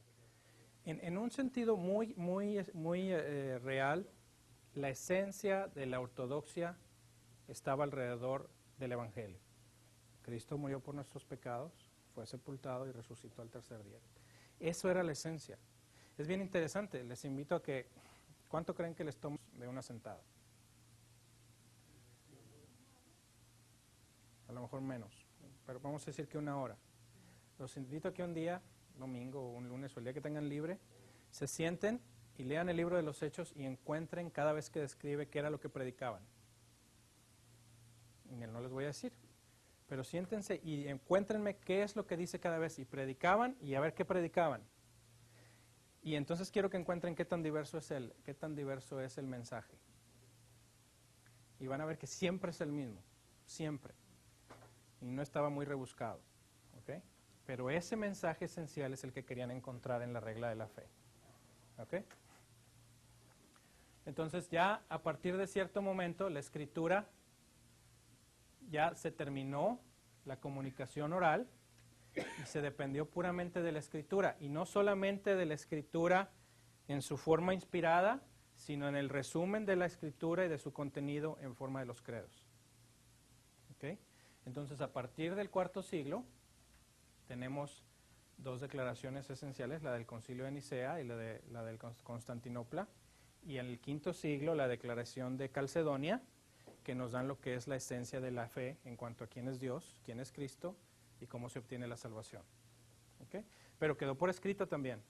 En un sentido muy real, la esencia de la ortodoxia estaba alrededor del Evangelio. Cristo murió por nuestros pecados, fue sepultado y resucitó al tercer día. Eso era la esencia. Es bien interesante, les invito a que, ¿cuánto creen que les tomo de una sentada? A lo mejor menos, pero vamos a decir que una hora. Los invito a que un día, domingo o un lunes o el día que tengan libre, se sienten y lean el libro de los Hechos y encuentren cada vez que describe qué era lo que predicaban. Y no les voy a decir, pero siéntense y encuéntrenme qué es lo que dice cada vez. Y predicaban y a ver qué predicaban. Y entonces quiero que encuentren qué tan diverso es el mensaje. Y van a ver que siempre es el mismo, siempre. Y no estaba muy rebuscado. ¿Okay? Pero ese mensaje esencial es el que querían encontrar en la regla de la fe. ¿Okay? Entonces ya a partir de cierto momento la escritura ya se terminó, la comunicación oral, y se dependió puramente de la escritura. Y no solamente de la escritura en su forma inspirada, sino en el resumen de la escritura y de su contenido en forma de los credos. ¿Okay? Entonces a partir del cuarto siglo tenemos dos declaraciones esenciales, la del Concilio de Nicea y la del Constantinopla, y en el quinto siglo la declaración de Calcedonia, que nos dan lo que es la esencia de la fe en cuanto a quién es Dios, quién es Cristo y cómo se obtiene la salvación. ¿Okay? Pero quedó por escrito también.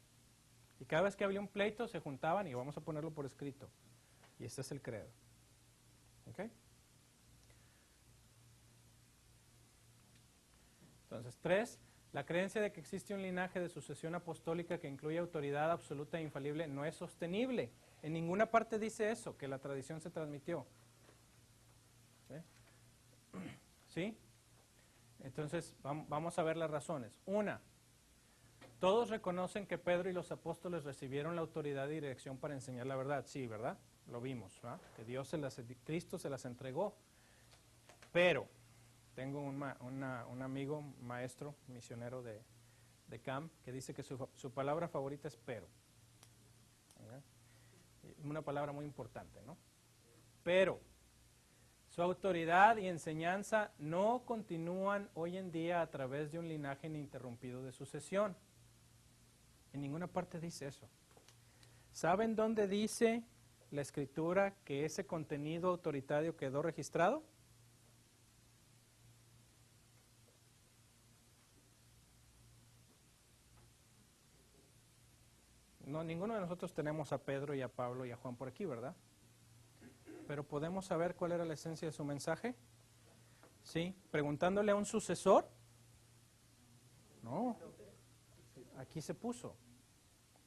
Y cada vez que había un pleito se juntaban y vamos a ponerlo por escrito. Y este es el credo. ¿Okay? Entonces, 3, La creencia de que existe un linaje de sucesión apostólica que incluye autoridad absoluta e infalible no es sostenible. En ninguna parte dice eso, que la tradición se transmitió. ¿Sí? Entonces, vamos a ver las razones. Una, todos reconocen que Pedro y los apóstoles recibieron la autoridad y dirección para enseñar la verdad. Sí, ¿verdad? Lo vimos, ¿verdad? Que Cristo se las entregó. Pero, tengo un amigo, maestro, misionero de CAM, que dice que su palabra favorita es pero. ¿Verdad? Una palabra muy importante, ¿no? Pero, su autoridad y enseñanza no continúan hoy en día a través de un linaje ininterrumpido de sucesión. En ninguna parte dice eso. ¿Saben dónde dice la Escritura que ese contenido autoritario quedó registrado? No, ninguno de nosotros tenemos a Pedro y a Pablo y a Juan por aquí, ¿verdad? Pero ¿podemos saber cuál era la esencia de su mensaje? ¿Sí? ¿Preguntándole a un sucesor? No. Aquí se puso.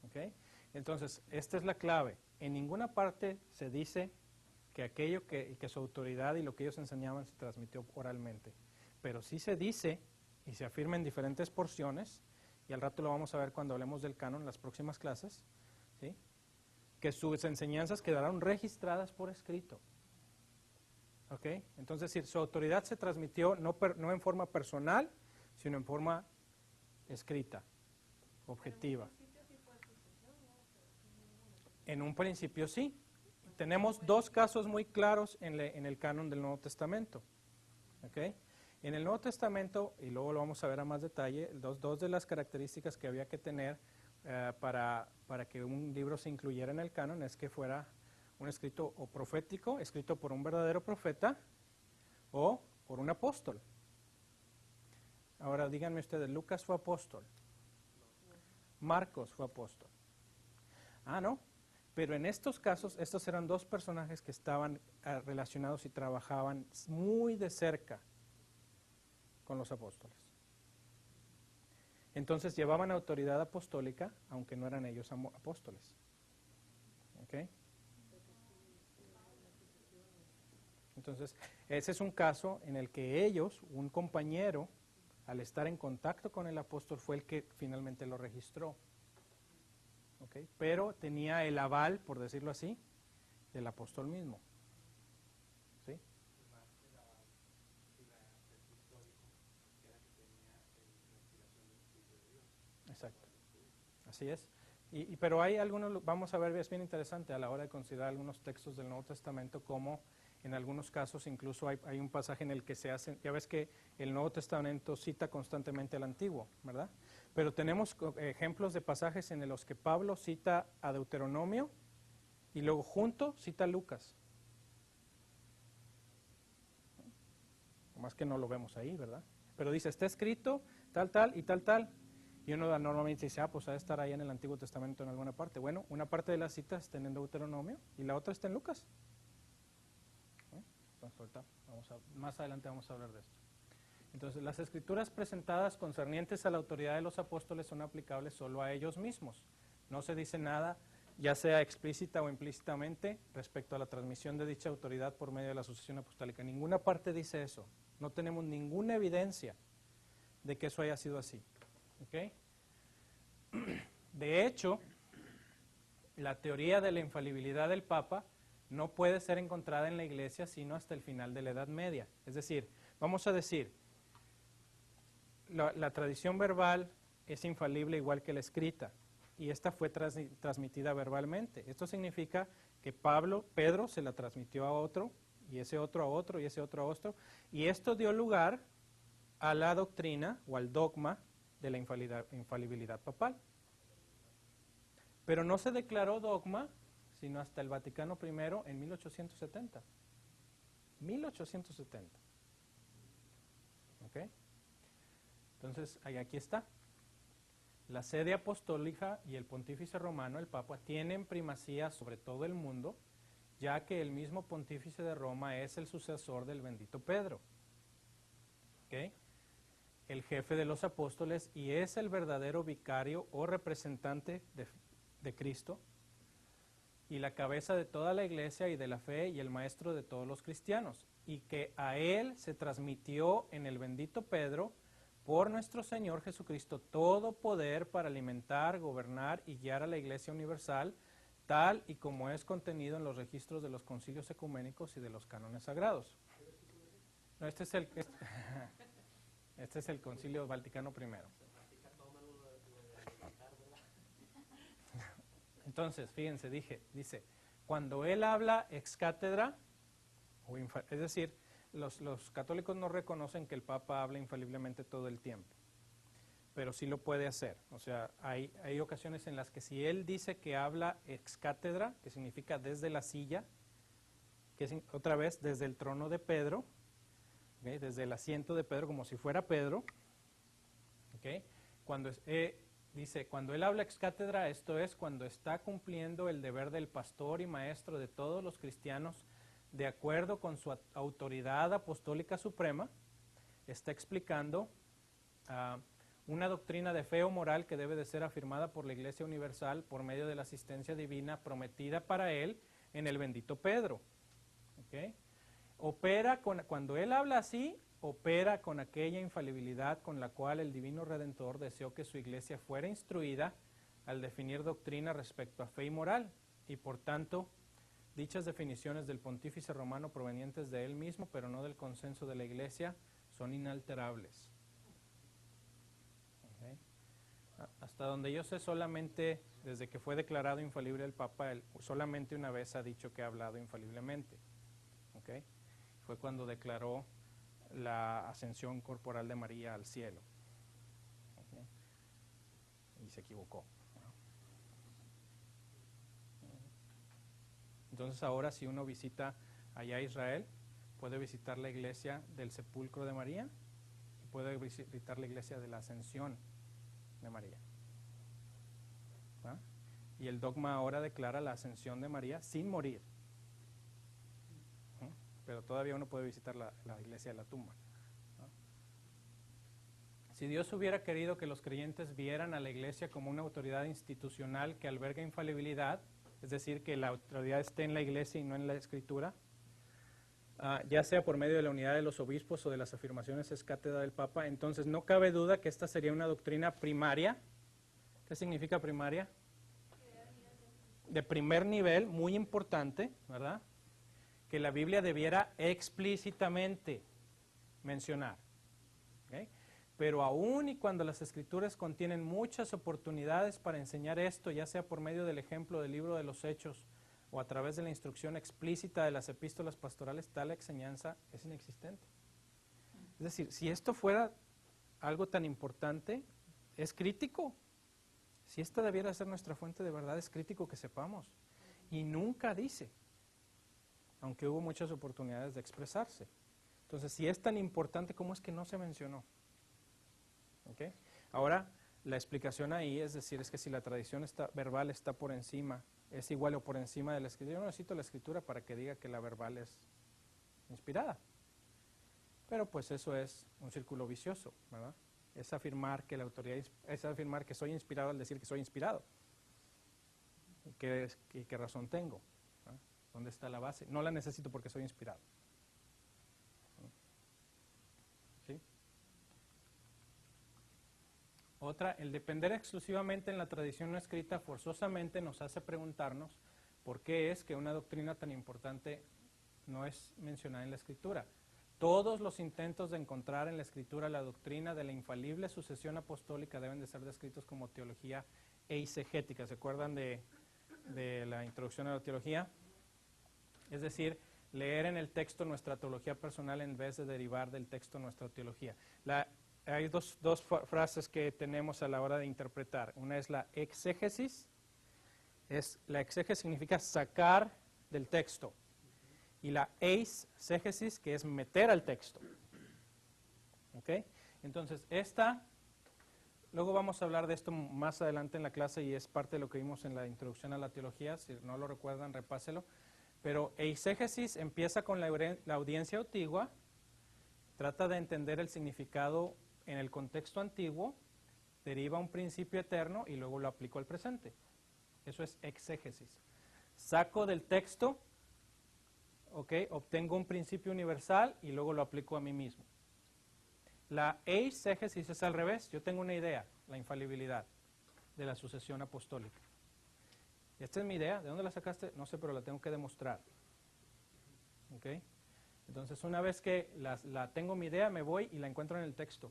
¿Ok? Entonces, esta es la clave. En ninguna parte se dice que aquello que su autoridad y lo que ellos enseñaban se transmitió oralmente. Pero sí se dice, y se afirma en diferentes porciones, y al rato lo vamos a ver cuando hablemos del canon en las próximas clases, ¿sí?, que sus enseñanzas quedaron registradas por escrito. ¿Ok? Entonces, su autoridad se transmitió no en forma personal, sino en forma escrita, objetiva. En un principio sí. Tenemos dos casos muy claros en el canon del Nuevo Testamento. ¿Ok? En el Nuevo Testamento, y luego lo vamos a ver a más detalle, dos de las características que había que tener para que un libro se incluyera en el canon es que fuera un escrito o profético, escrito por un verdadero profeta o por un apóstol. Ahora díganme ustedes, ¿Lucas fue apóstol? ¿Marcos fue apóstol? Ah, no. Pero en estos casos, estos eran dos personajes que estaban relacionados y trabajaban muy de cerca con los apóstoles. Entonces llevaban autoridad apostólica, aunque no eran ellos apóstoles. ¿Ok? Entonces, ese es un caso en el que ellos, un compañero, al estar en contacto con el apóstol, fue el que finalmente lo registró. ¿Ok? Pero tenía el aval, por decirlo así, del apóstol mismo. ¿Sí? Exacto. Así es. Pero hay algunos, vamos a ver, es bien interesante a la hora de considerar algunos textos del Nuevo Testamento, como en algunos casos incluso hay un pasaje en el que se hace, ya ves que el Nuevo Testamento cita constantemente al Antiguo, ¿verdad? Pero tenemos ejemplos de pasajes en los que Pablo cita a Deuteronomio y luego junto cita a Lucas. Más que no lo vemos ahí, ¿verdad? Pero dice, está escrito tal, tal y tal, tal. Y uno normalmente dice, pues ha de estar ahí en el Antiguo Testamento en alguna parte. Bueno, una parte de la cita está en Deuteronomio y la otra está en Lucas. Entonces, ahorita más adelante vamos a hablar de esto. Entonces, las escrituras presentadas concernientes a la autoridad de los apóstoles son aplicables solo a ellos mismos. No se dice nada, ya sea explícita o implícitamente, respecto a la transmisión de dicha autoridad por medio de la sucesión apostólica. Ninguna parte dice eso. No tenemos ninguna evidencia de que eso haya sido así. ¿Okay? De hecho, la teoría de la infalibilidad del Papa no puede ser encontrada en la Iglesia sino hasta el final de la Edad Media. Es decir, vamos a decir, la tradición verbal es infalible igual que la escrita, y esta fue transmitida verbalmente. Esto significa que Pedro se la transmitió a otro, y ese otro a otro, y ese otro a otro, y esto dio lugar a la doctrina o al dogma de la infalibilidad papal. Pero no se declaró dogma sino hasta el Vaticano I en 1870. 1870. ¿Ok? Entonces, aquí está. La sede apostólica y el pontífice romano, el Papa, tienen primacía sobre todo el mundo, ya que el mismo pontífice de Roma es el sucesor del bendito Pedro. ¿Ok? El el jefe de los apóstoles y es el verdadero vicario o representante de Cristo y la cabeza de toda la iglesia y de la fe y el maestro de todos los cristianos, y que a él se transmitió en el bendito Pedro por nuestro Señor Jesucristo todo poder para alimentar, gobernar y guiar a la iglesia universal, tal y como es contenido en los registros de los concilios ecuménicos y de los cánones sagrados. No, este es el Concilio Vaticano I. Entonces, fíjense, dice, cuando él habla ex cátedra, es decir, los católicos no reconocen que el Papa habla infaliblemente todo el tiempo, pero sí lo puede hacer. O sea, hay ocasiones en las que si él dice que habla ex cátedra, que significa desde la silla, que es otra vez desde el trono de Pedro, ¿okay? Desde el asiento de Pedro, como si fuera Pedro, ¿okay? Dice, cuando él habla ex cátedra, esto es cuando está cumpliendo el deber del pastor y maestro de todos los cristianos, de acuerdo con su autoridad apostólica suprema, está explicando una doctrina de fe o moral que debe de ser afirmada por la Iglesia Universal por medio de la asistencia divina prometida para él en el bendito Pedro. ¿Okay? Cuando él habla así, opera con aquella infalibilidad con la cual el Divino Redentor deseó que su iglesia fuera instruida al definir doctrina respecto a fe y moral, y por tanto, dichas definiciones del pontífice romano provenientes de él mismo, pero no del consenso de la iglesia, son inalterables. ¿Okay? Hasta donde yo sé, solamente desde que fue declarado infalible el Papa, solamente una vez ha dicho que ha hablado infaliblemente. ¿Okay? Fue cuando declaró la ascensión corporal de María al cielo. ¿Okay? Y se equivocó. Entonces ahora si uno visita allá a Israel, puede visitar la iglesia del sepulcro de María y puede visitar la iglesia de la ascensión de María. ¿Ah? Y el dogma ahora declara la ascensión de María sin morir. Pero todavía uno puede visitar la iglesia de la tumba. ¿No? Si Dios hubiera querido que los creyentes vieran a la iglesia como una autoridad institucional que alberga infalibilidad, es decir, que la autoridad esté en la iglesia y no en la escritura, ya sea por medio de la unidad de los obispos o de las afirmaciones ex cátedra del Papa, entonces no cabe duda que esta sería una doctrina primaria. ¿Qué significa primaria? De primer nivel, muy importante, ¿verdad? Que la Biblia debiera explícitamente mencionar. ¿Okay? Pero aún y cuando las Escrituras contienen muchas oportunidades para enseñar esto, ya sea por medio del ejemplo del libro de los Hechos o a través de la instrucción explícita de las epístolas pastorales, tal enseñanza es inexistente. Es decir, si esto fuera algo tan importante, es crítico. Si esta debiera ser nuestra fuente de verdad, es crítico que sepamos. Y nunca dice, aunque hubo muchas oportunidades de expresarse. Entonces, si es tan importante, ¿cómo es que no se mencionó? ¿Okay? Ahora, la explicación ahí es decir, es que si la tradición verbal está por encima, es igual o por encima de la escritura. Yo no necesito la escritura para que diga que la verbal es inspirada. Pero pues eso es un círculo vicioso, ¿verdad? Es afirmar que la autoridad es afirmar que soy inspirado al decir que soy inspirado. ¿Y qué razón tengo? ¿No? ¿Dónde está la base? No la necesito porque soy inspirado. ¿Sí? Otra, el depender exclusivamente en la tradición no escrita forzosamente nos hace preguntarnos por qué es que una doctrina tan importante no es mencionada en la Escritura. Todos los intentos de encontrar en la Escritura la doctrina de la infalible sucesión apostólica deben de ser descritos como teología eisegética. ¿Se acuerdan de la introducción a la teología? Es decir, leer en el texto nuestra teología personal en vez de derivar del texto nuestra teología. Hay dos frases que tenemos a la hora de interpretar. Una es la exégesis. La exégesis significa sacar del texto. Y la eisegesis, que es meter al texto. ¿Okay? Entonces, luego vamos a hablar de esto más adelante en la clase y es parte de lo que vimos en la introducción a la teología. Si no lo recuerdan, repáselo. Pero eisegesis empieza con la audiencia antigua, trata de entender el significado en el contexto antiguo deriva un principio eterno y luego lo aplico al presente. Eso es exégesis. Saco del texto, obtengo un principio universal y luego lo aplico a mí mismo. La eisegesis es al revés. Yo tengo una idea, la infalibilidad de la sucesión apostólica. Esta es mi idea. ¿De dónde la sacaste? No sé, pero la tengo que demostrar. ¿Okay? Entonces, una vez que la tengo mi idea, me voy y la encuentro en el texto.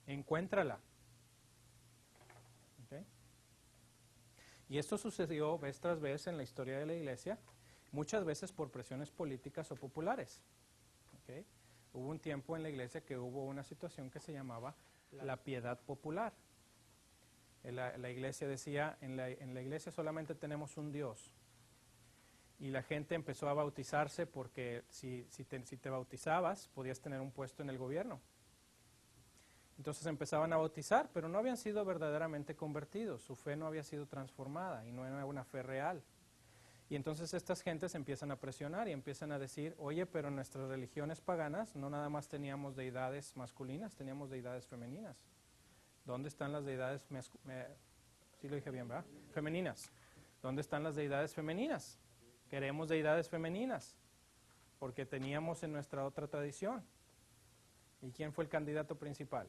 Encuéntrala. ¿Okay? Y esto sucedió vez tras vez en la historia de la Iglesia, muchas veces por presiones políticas o populares. ¿Okay? Hubo un tiempo en la Iglesia que hubo una situación que se llamaba la piedad popular. La Iglesia decía, en la Iglesia solamente tenemos un Dios. Y la gente empezó a bautizarse porque si te bautizabas, podías tener un puesto en el gobierno. Entonces empezaban a bautizar, pero no habían sido verdaderamente convertidos. Su fe no había sido transformada y no era una fe real. Y entonces estas gentes empiezan a presionar y empiezan a decir, oye, pero en nuestras religiones paganas no nada más teníamos deidades masculinas, teníamos deidades femeninas. ¿Dónde están las deidades, sí lo dije bien, ¿verdad? Femeninas. ¿Dónde están las deidades femeninas? Queremos deidades femeninas, porque teníamos en nuestra otra tradición. ¿Y quién fue el candidato principal?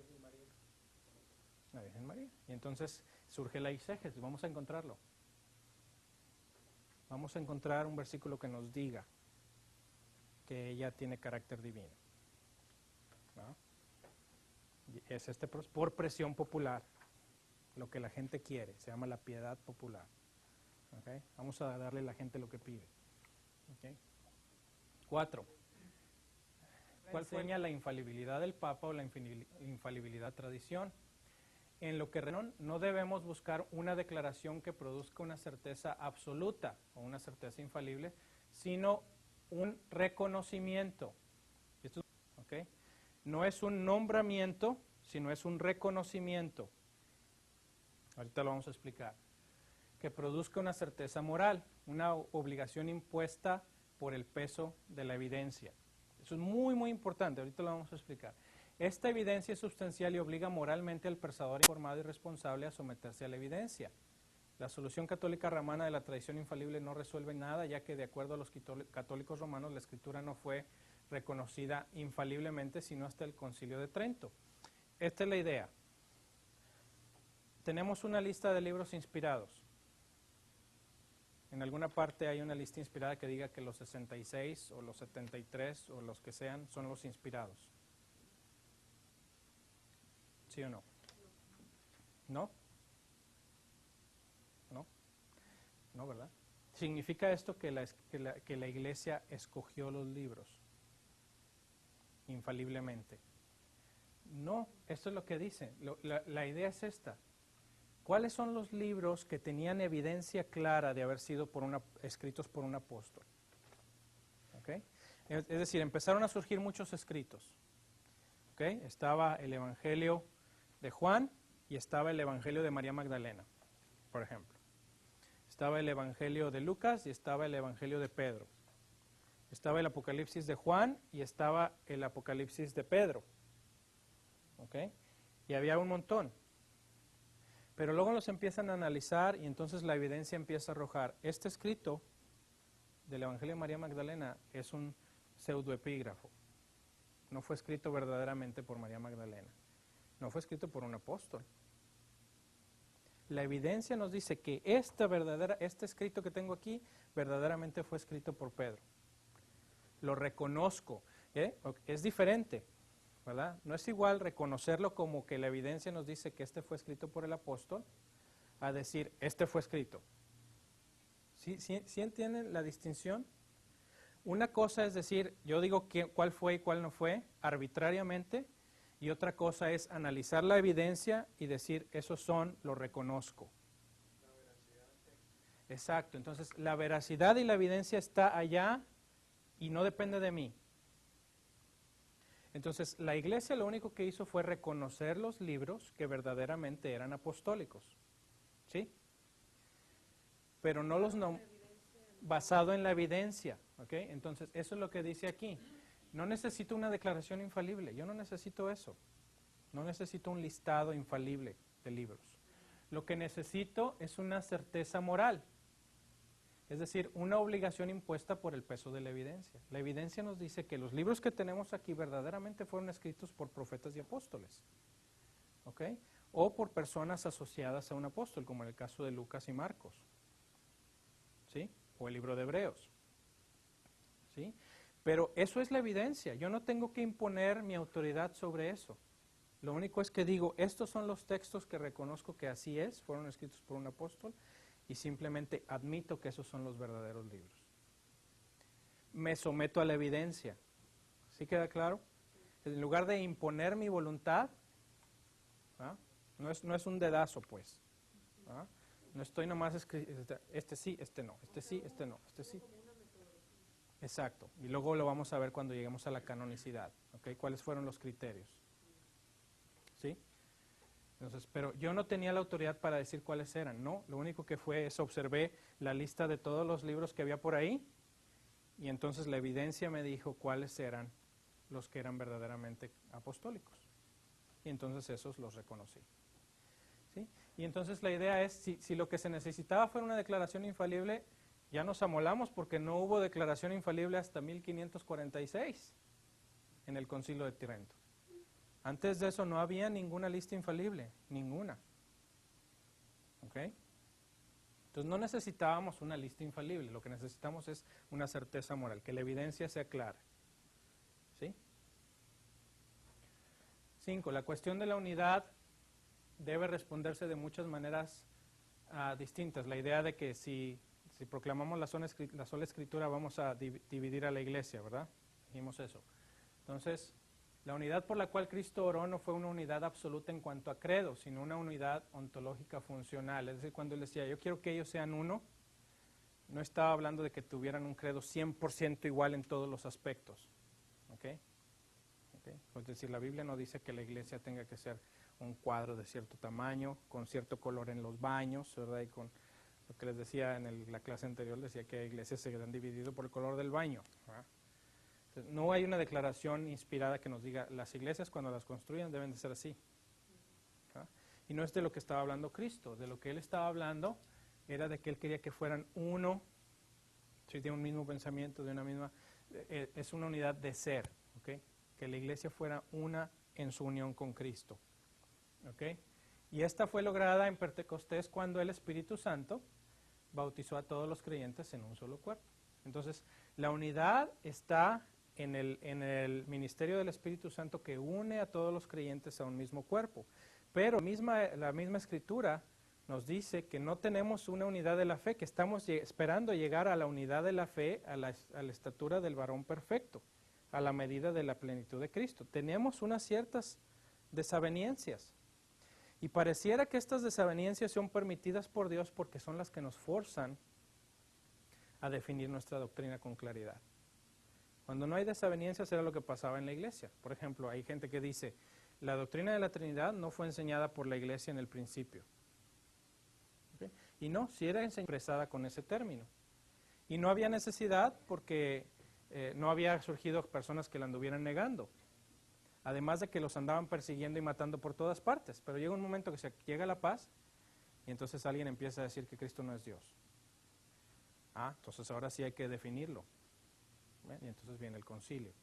La Virgen María. Y entonces surge la eisegesis, vamos a encontrarlo. Vamos a encontrar un versículo que nos diga que ella tiene carácter divino. ¿No? Es por presión popular, lo que la gente quiere, se llama la piedad popular. ¿Okay? Vamos a darle a la gente lo que pide. ¿Okay? 4. ¿Cuál fue la infalibilidad del Papa o la infalibilidad tradición? En lo que no debemos buscar una declaración que produzca una certeza absoluta o una certeza infalible, sino un reconocimiento. ¿Okay? No es un nombramiento, sino es un reconocimiento. Ahorita lo vamos a explicar. Que produzca una certeza moral, una obligación impuesta por el peso de la evidencia. Eso es muy, muy importante, ahorita lo vamos a explicar. Esta evidencia es sustancial y obliga moralmente al pensador informado y responsable a someterse a la evidencia. La solución católica romana de la tradición infalible no resuelve nada, ya que de acuerdo a los católicos romanos la escritura no fue reconocida infaliblemente sino hasta el Concilio de Trento. Esta es la idea. Tenemos una lista de libros inspirados. En alguna parte hay una lista inspirada que diga que los 66 o los 73 o los que sean son los inspirados. ¿Sí o no? ¿No? ¿No? ¿No, verdad? ¿Significa esto que la Iglesia escogió los libros infaliblemente? No, esto es lo que dice. La idea es esta. ¿Cuáles son los libros que tenían evidencia clara de haber sido escritos por un apóstol? ¿Okay? Es decir, empezaron a surgir muchos escritos. ¿Okay? Estaba el Evangelio de Juan y estaba el Evangelio de María Magdalena, por ejemplo. Estaba el Evangelio de Lucas y estaba el Evangelio de Pedro. Estaba el Apocalipsis de Juan y estaba el Apocalipsis de Pedro. ¿Okay? Y había un montón. Pero luego los empiezan a analizar y entonces la evidencia empieza a arrojar. Este escrito del Evangelio de María Magdalena es un pseudoepígrafo. No fue escrito verdaderamente por María Magdalena. No fue escrito por un apóstol. La evidencia nos dice que este escrito que tengo aquí verdaderamente fue escrito por Pedro. Lo reconozco. Es diferente, ¿verdad? No es igual reconocerlo como que la evidencia nos dice que este fue escrito por el apóstol, a decir, este fue escrito. ¿Sí entienden la distinción? Una cosa es decir, yo digo cuál fue y cuál no fue, arbitrariamente, y otra cosa es analizar la evidencia y decir, esos son, lo reconozco. La veracidad del texto. Exacto, entonces la veracidad y la evidencia está allá y no depende de mí. Entonces, la Iglesia lo único que hizo fue reconocer los libros que verdaderamente eran apostólicos. ¿Sí? Pero no los basado en la evidencia. ¿Ok? Entonces, eso es lo que dice aquí. No necesito una declaración infalible. Yo no necesito eso. No necesito un listado infalible de libros. Lo que necesito es una certeza moral. Es decir, una obligación impuesta por el peso de la evidencia. La evidencia nos dice que los libros que tenemos aquí verdaderamente fueron escritos por profetas y apóstoles. ¿Ok? O por personas asociadas a un apóstol, como en el caso de Lucas y Marcos. ¿Sí? O el libro de Hebreos. ¿Sí? Pero eso es la evidencia. Yo no tengo que imponer mi autoridad sobre eso. Lo único es que digo, estos son los textos que reconozco que así es, fueron escritos por un apóstol, y simplemente admito que esos son los verdaderos libros. Me someto a la evidencia. ¿Sí queda claro? En lugar de imponer mi voluntad, ¿ah? No es un dedazo, pues. ¿Ah? No estoy nomás escribiendo, este sí, este no, este sí, este no, este sí. Exacto. Y luego lo vamos a ver cuando lleguemos a la canonicidad. ¿Okay? ¿Cuáles fueron los criterios? ¿Sí? Entonces, pero yo no tenía la autoridad para decir cuáles eran, ¿no? Lo único que fue es observé la lista de todos los libros que había por ahí y entonces la evidencia me dijo cuáles eran los que eran verdaderamente apostólicos. Y entonces esos los reconocí. ¿Sí? Y entonces la idea es, si lo que se necesitaba fuera una declaración infalible, ya nos amolamos porque no hubo declaración infalible hasta 1546 en el Concilio de Trento. Antes de eso no había ninguna lista infalible, ninguna. ¿Ok? Entonces no necesitábamos una lista infalible, lo que necesitamos es una certeza moral, que la evidencia sea clara. ¿Sí? 5. La cuestión de la unidad debe responderse de muchas maneras distintas. La idea de que si proclamamos la sola escritura vamos a dividir a la iglesia, ¿verdad? Dijimos eso. Entonces, la unidad por la cual Cristo oró no fue una unidad absoluta en cuanto a credo, sino una unidad ontológica funcional. Es decir, cuando él decía, yo quiero que ellos sean uno, no estaba hablando de que tuvieran un credo 100% igual en todos los aspectos. ¿Ok? Es decir, la Biblia no dice que la iglesia tenga que ser un cuadro de cierto tamaño, con cierto color en los baños, ¿verdad? Y con lo que les decía en la clase anterior, decía que iglesias se han dividido por el color del baño, ¿verdad? Entonces, no hay una declaración inspirada que nos diga, las iglesias cuando las construyan deben de ser así. ¿Verdad? Y no es de lo que estaba hablando Cristo, de lo que él estaba hablando era de que él quería que fueran uno, ¿sí? De un mismo pensamiento, de una misma, es una unidad de ser, ¿ok? Que la iglesia fuera una en su unión con Cristo. ¿Okay? Y esta fue lograda en Pentecostés cuando el Espíritu Santo bautizó a todos los creyentes en un solo cuerpo. Entonces, la unidad está en el ministerio del Espíritu Santo que une a todos los creyentes a un mismo cuerpo. Pero la misma Escritura nos dice que no tenemos una unidad de la fe, que estamos esperando llegar a la unidad de la fe, a la estatura del varón perfecto, a la medida de la plenitud de Cristo. Tenemos unas ciertas desavenencias. Y pareciera que estas desavenencias son permitidas por Dios porque son las que nos forzan a definir nuestra doctrina con claridad. Cuando no hay desavenencias era lo que pasaba en la iglesia. Por ejemplo, hay gente que dice, la doctrina de la Trinidad no fue enseñada por la iglesia en el principio. ¿Okay? Y no, sí era expresada con ese término. Y no había necesidad porque no había surgido personas que la anduvieran negando. Además de que los andaban persiguiendo y matando por todas partes. Pero llega un momento que llega la paz y entonces alguien empieza a decir que Cristo no es Dios. Entonces ahora sí hay que definirlo. ¿Ven? Y entonces viene el concilio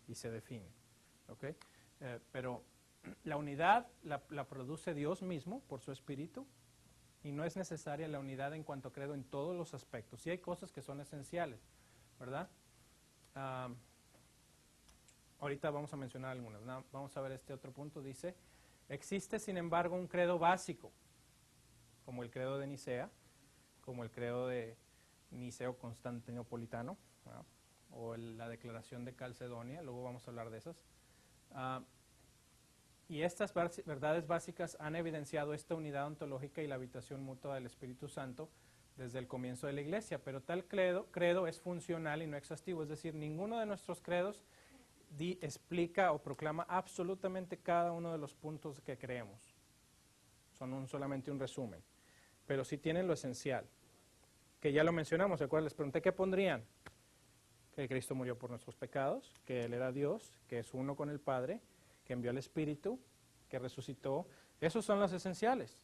y se define. ¿Okay? Pero la unidad la produce Dios mismo por su Espíritu y no es necesaria la unidad en cuanto a credo en todos los aspectos. Sí hay cosas que son esenciales, ¿verdad? Ahorita vamos a mencionar algunas. Vamos a ver este otro punto. Dice, existe sin embargo un credo básico, como el credo de Nicea, como el credo de Niceo-Constantinopolitano, ¿verdad? O la declaración de Calcedonia, luego vamos a hablar de esas. Y estas verdades básicas han evidenciado esta unidad ontológica y la habitación mutua del Espíritu Santo desde el comienzo de la Iglesia, pero tal credo es funcional y no exhaustivo, es decir, ninguno de nuestros credos explica o proclama absolutamente cada uno de los puntos que creemos. Son solamente un resumen. Pero sí tienen lo esencial, que ya lo mencionamos. ¿Se acuerdan? Les pregunté qué pondrían. Que Cristo murió por nuestros pecados, que Él era Dios, que es uno con el Padre, que envió al Espíritu que resucitó. Esos son los esenciales.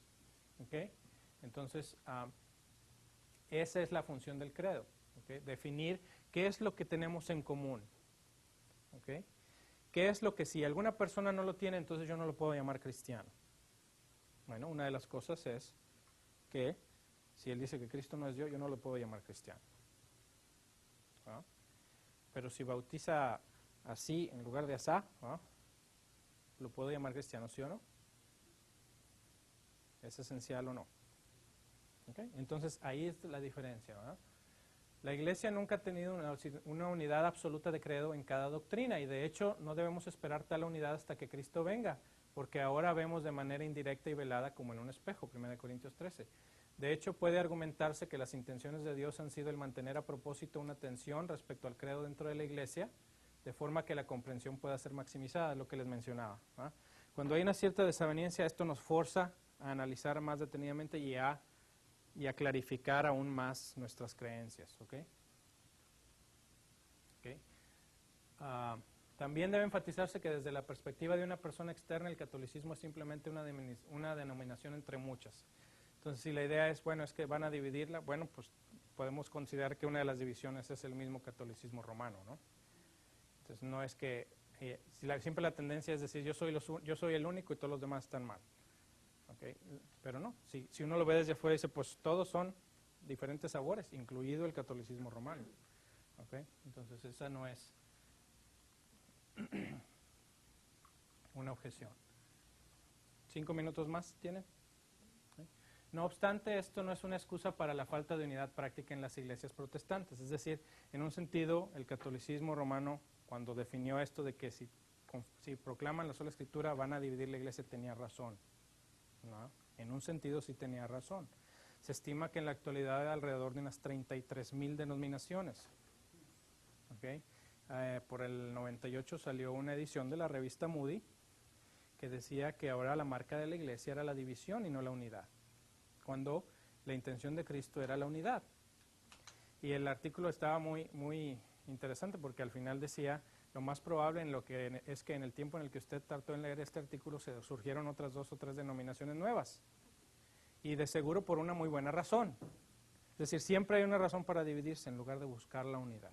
¿Okay? Entonces, esa es la función del credo. ¿Okay? Definir qué es lo que tenemos en común. ¿Okay? ¿Qué es lo que si alguna persona no lo tiene, entonces yo no lo puedo llamar cristiano? Bueno, una de las cosas es que si él dice que Cristo no es Dios, yo no lo puedo llamar cristiano. ¿Ah? Pero si bautiza así en lugar de asá, ¿ah? ¿Lo puedo llamar cristiano, sí o no? ¿Es esencial o no? ¿Okay? Entonces ahí es la diferencia, ¿verdad? La Iglesia nunca ha tenido una unidad absoluta de credo en cada doctrina, y de hecho no debemos esperar tal unidad hasta que Cristo venga, porque ahora vemos de manera indirecta y velada como en un espejo, 1 Corintios 13. De hecho, puede argumentarse que las intenciones de Dios han sido el mantener a propósito una tensión respecto al credo dentro de la Iglesia, de forma que la comprensión pueda ser maximizada, lo que les mencionaba, ¿verdad? Cuando hay una cierta desaveniencia, esto nos forza a analizar más detenidamente y a clarificar aún más nuestras creencias. ¿Okay? ¿Okay? También debe enfatizarse que desde la perspectiva de una persona externa, el catolicismo es simplemente una denominación entre muchas. Entonces, si la idea es, bueno, es que van a dividirla, bueno, pues podemos considerar que una de las divisiones es el mismo catolicismo romano, ¿no? Entonces, no es que, siempre la tendencia es decir, yo soy el único y todos los demás están mal. ¿Okay? Pero no, si uno lo ve desde afuera, dice, pues todos son diferentes sabores, incluido el catolicismo romano. ¿Okay? Entonces, esa no es una objeción. 5 minutos más tienen. ¿Okay? No obstante, esto no es una excusa para la falta de unidad práctica en las iglesias protestantes. Es decir, en un sentido, el catolicismo romano, cuando definió esto de que si proclaman la sola escritura van a dividir la iglesia, tenía razón. ¿No? En un sentido sí tenía razón. Se estima que en la actualidad hay alrededor de unas 33,000 denominaciones. ¿Okay? Por el 98 salió una edición de la revista Moody que decía que ahora la marca de la iglesia era la división y no la unidad, cuando la intención de Cristo era la unidad. Y el artículo estaba muy, muy interesante porque al final decía, lo más probable es que en el tiempo en el que usted trató en leer este artículo se surgieron otras 2 o 3 denominaciones nuevas. Y de seguro por una muy buena razón. Es decir, siempre hay una razón para dividirse en lugar de buscar la unidad.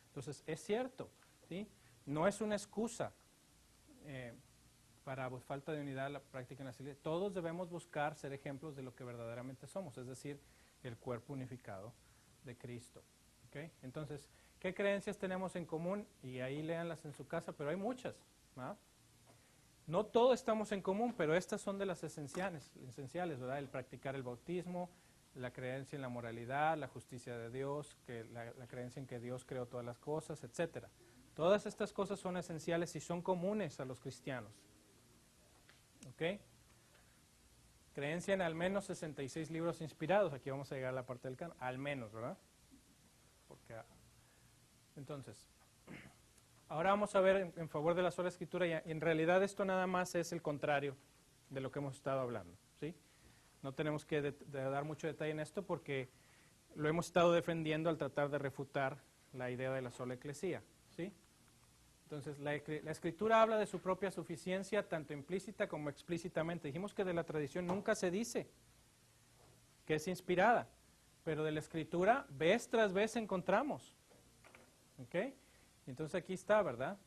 Entonces, es cierto, ¿sí? No es una excusa para falta de unidad la práctica en la iglesia. Todos debemos buscar ser ejemplos de lo que verdaderamente somos, es decir, el cuerpo unificado de Cristo. ¿Okay? Entonces, ¿qué creencias tenemos en común? Y ahí léanlas en su casa, pero hay muchas. ¿No? No todos estamos en común, pero estas son de las esenciales, ¿verdad? El practicar el bautismo, la creencia en la moralidad, la justicia de Dios, la creencia en que Dios creó todas las cosas, etc. Todas estas cosas son esenciales y son comunes a los cristianos. ¿Ok? Creencia en al menos 66 libros inspirados. Aquí vamos a llegar a la parte del canon. Al menos, ¿verdad? Entonces, ahora vamos a ver en favor de la sola escritura, y en realidad esto nada más es el contrario de lo que hemos estado hablando, ¿sí? No tenemos que dar mucho detalle en esto porque lo hemos estado defendiendo al tratar de refutar la idea de la sola eclesía, ¿sí? Entonces, la escritura habla de su propia suficiencia, tanto implícita como explícitamente. Dijimos que de la tradición nunca se dice que es inspirada, pero de la escritura vez tras vez encontramos. ¿Ok? Entonces aquí está, ¿verdad?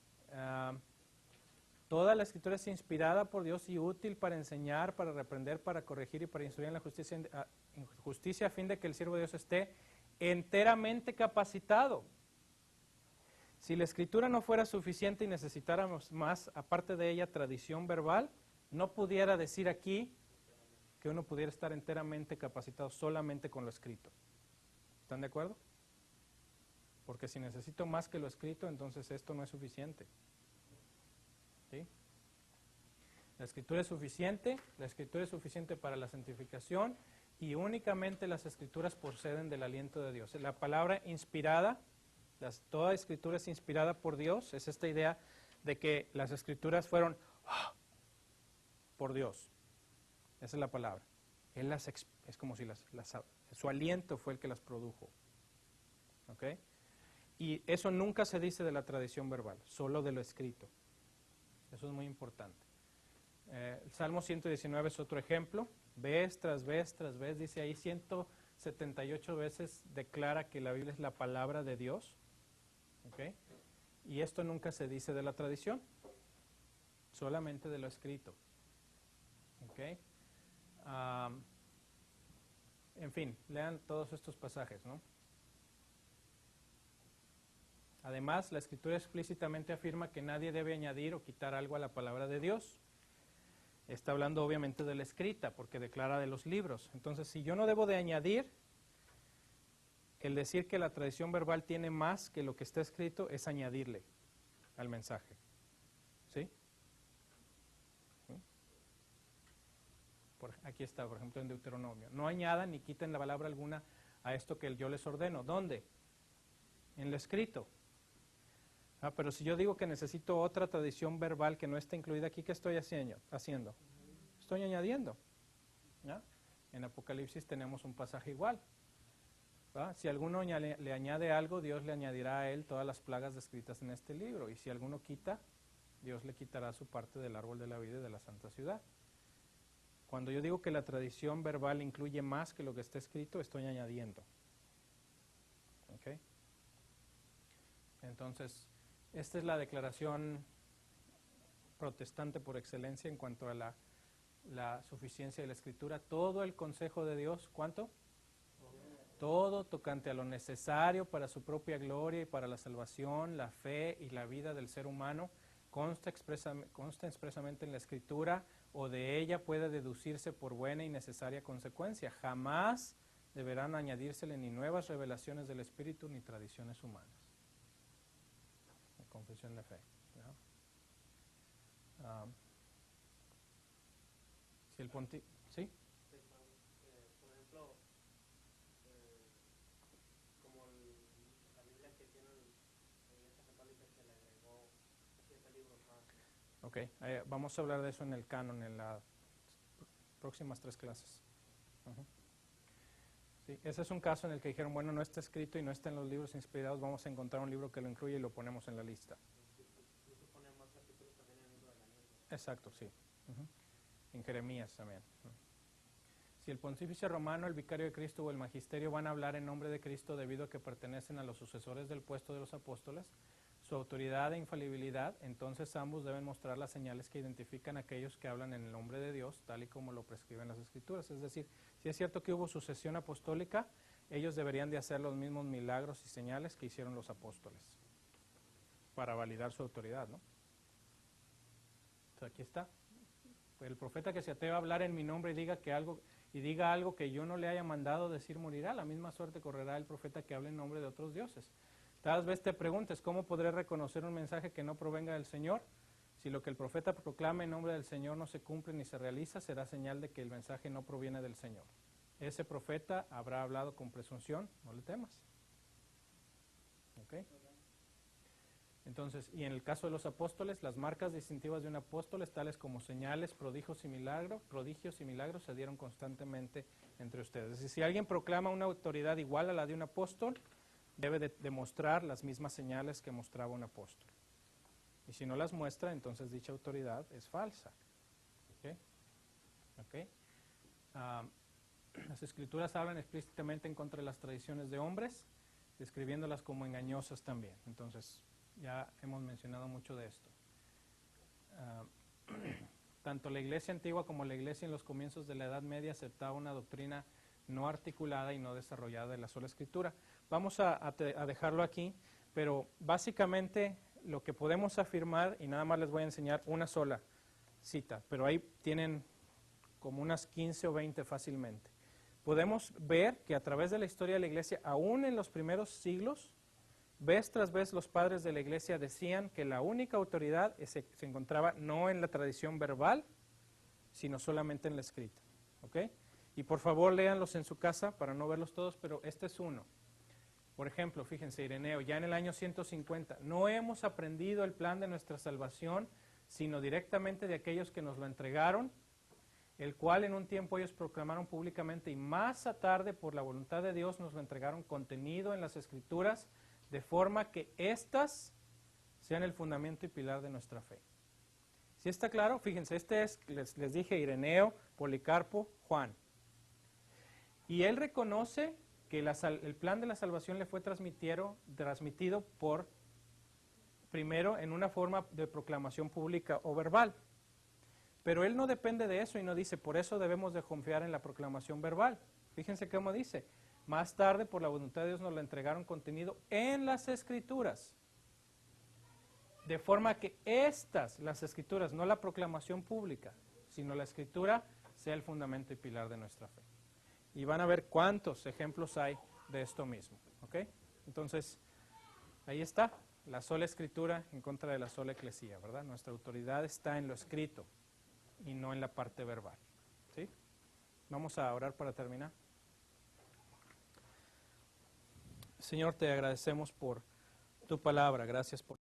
Toda la escritura es inspirada por Dios y útil para enseñar, para reprender, para corregir y para instruir en la justicia a fin de que el siervo de Dios esté enteramente capacitado. Si la escritura no fuera suficiente y necesitáramos más, aparte de ella, tradición verbal, no pudiera decir aquí que uno pudiera estar enteramente capacitado solamente con lo escrito. ¿Están de acuerdo? Porque si necesito más que lo escrito, entonces esto no es suficiente. ¿Sí? La escritura es suficiente para la santificación y únicamente las escrituras proceden del aliento de Dios. La palabra inspirada, toda escritura es inspirada por Dios, es esta idea de que las escrituras fueron por Dios. Esa es la palabra. Es como si su aliento fue el que las produjo. ¿Ok? Y eso nunca se dice de la tradición verbal, solo de lo escrito. Eso es muy importante. Salmo 119 es otro ejemplo. Vez tras vez tras vez, dice ahí 178 veces declara que la Biblia es la palabra de Dios. ¿Okay? Y esto nunca se dice de la tradición, solamente de lo escrito. ¿Okay? En fin, lean todos estos pasajes, ¿no? Además, la Escritura explícitamente afirma que nadie debe añadir o quitar algo a la palabra de Dios. Está hablando obviamente de la escrita, porque declara de los libros. Entonces, si yo no debo de añadir, el decir que la tradición verbal tiene más que lo que está escrito es añadirle al mensaje. ¿Sí? Aquí está, por ejemplo, en Deuteronomio. No añadan ni quiten la palabra alguna a esto que yo les ordeno. ¿Dónde? En lo escrito. Pero si yo digo que necesito otra tradición verbal que no está incluida aquí, ¿qué estoy haciendo? Estoy añadiendo. ¿Ya? En Apocalipsis tenemos un pasaje igual. ¿Va? Si alguno le añade algo, Dios le añadirá a él todas las plagas descritas en este libro. Y si alguno quita, Dios le quitará su parte del árbol de la vida y de la santa ciudad. Cuando yo digo que la tradición verbal incluye más que lo que está escrito, estoy añadiendo. ¿Okay? Entonces, esta es la declaración protestante por excelencia en cuanto a la suficiencia de la Escritura. Todo el consejo de Dios, ¿cuánto? Todo tocante a lo necesario para su propia gloria y para la salvación, la fe y la vida del ser humano, consta expresamente en la Escritura, o de ella puede deducirse por buena y necesaria consecuencia. Jamás deberán añadírsele ni nuevas revelaciones del Espíritu ni tradiciones humanas. La confesión de fe. Si el pontífice, ¿sí? Por ejemplo, como la Biblia que tiene la Iglesia Católica, que le agregó 7 libros más. Ok, vamos a hablar de eso en el canon en las próximas 3 clases. Sí, ese es un caso en el que dijeron, bueno, no está escrito y no está en los libros inspirados, vamos a encontrar un libro que lo incluye y lo ponemos en la lista. Incluso pone más capítulos también en el libro de Daniel. Exacto, sí. En Jeremías también. Si el pontífice romano, el vicario de Cristo o el magisterio van a hablar en nombre de Cristo debido a que pertenecen a los sucesores del puesto de los apóstoles, su autoridad e infalibilidad, entonces ambos deben mostrar las señales que identifican a aquellos que hablan en el nombre de Dios, tal y como lo prescriben las Escrituras. Es decir, si es cierto que hubo sucesión apostólica, ellos deberían de hacer los mismos milagros y señales que hicieron los apóstoles para validar su autoridad, ¿no? Entonces aquí está. El profeta que se atreva a hablar en mi nombre y diga algo que yo no le haya mandado decir morirá. La misma suerte correrá el profeta que hable en nombre de otros dioses. Tal vez te preguntes, ¿cómo podré reconocer un mensaje que no provenga del Señor? Si lo que el profeta proclama en nombre del Señor no se cumple ni se realiza, será señal de que el mensaje no proviene del Señor. Ese profeta habrá hablado con presunción, no le temas. ¿Ok? Entonces, y en el caso de los apóstoles, las marcas distintivas de un apóstol, tales como señales, prodigios y milagros, se dieron constantemente entre ustedes. Y si alguien proclama una autoridad igual a la de un apóstol, debe de demostrar las mismas señales que mostraba un apóstol. Y si no las muestra, entonces dicha autoridad es falsa. ¿Okay? ¿Okay? Las Escrituras hablan explícitamente en contra de las tradiciones de hombres, describiéndolas como engañosas también. Entonces, ya hemos mencionado mucho de esto. Tanto la Iglesia antigua como la Iglesia en los comienzos de la Edad Media aceptaba una doctrina no articulada y no desarrollada de la sola Escritura. Vamos a dejarlo aquí, pero básicamente lo que podemos afirmar, y nada más les voy a enseñar una sola cita, pero ahí tienen como unas 15 o 20 fácilmente. Podemos ver que a través de la historia de la Iglesia, aún en los primeros siglos, vez tras vez los padres de la Iglesia decían que la única autoridad se encontraba no en la tradición verbal, sino solamente en la escrita. ¿Ok? Y por favor léanlos en su casa para no verlos todos, pero este es uno. Por ejemplo, fíjense, Ireneo, ya en el año 150, no hemos aprendido el plan de nuestra salvación, sino directamente de aquellos que nos lo entregaron, el cual en un tiempo ellos proclamaron públicamente y más a tarde por la voluntad de Dios nos lo entregaron contenido en las Escrituras, de forma que éstas sean el fundamento y pilar de nuestra fe. ¿Sí está claro? Fíjense, este es, les dije, Ireneo, Policarpo, Juan. Y él reconoce que el plan de la salvación le fue transmitido por, primero, en una forma de proclamación pública o verbal. Pero él no depende de eso y no dice, por eso debemos de confiar en la proclamación verbal. Fíjense cómo dice, más tarde por la voluntad de Dios nos lo entregaron contenido en las Escrituras. De forma que las Escrituras, no la proclamación pública, sino la Escritura, sea el fundamento y pilar de nuestra fe. Y van a ver cuántos ejemplos hay de esto mismo. ¿Ok? Entonces, ahí está, la sola Escritura en contra de la sola Eclesía, ¿verdad? Nuestra autoridad está en lo escrito y no en la parte verbal. ¿Sí? Vamos a orar para terminar. Señor, te agradecemos por tu palabra, gracias por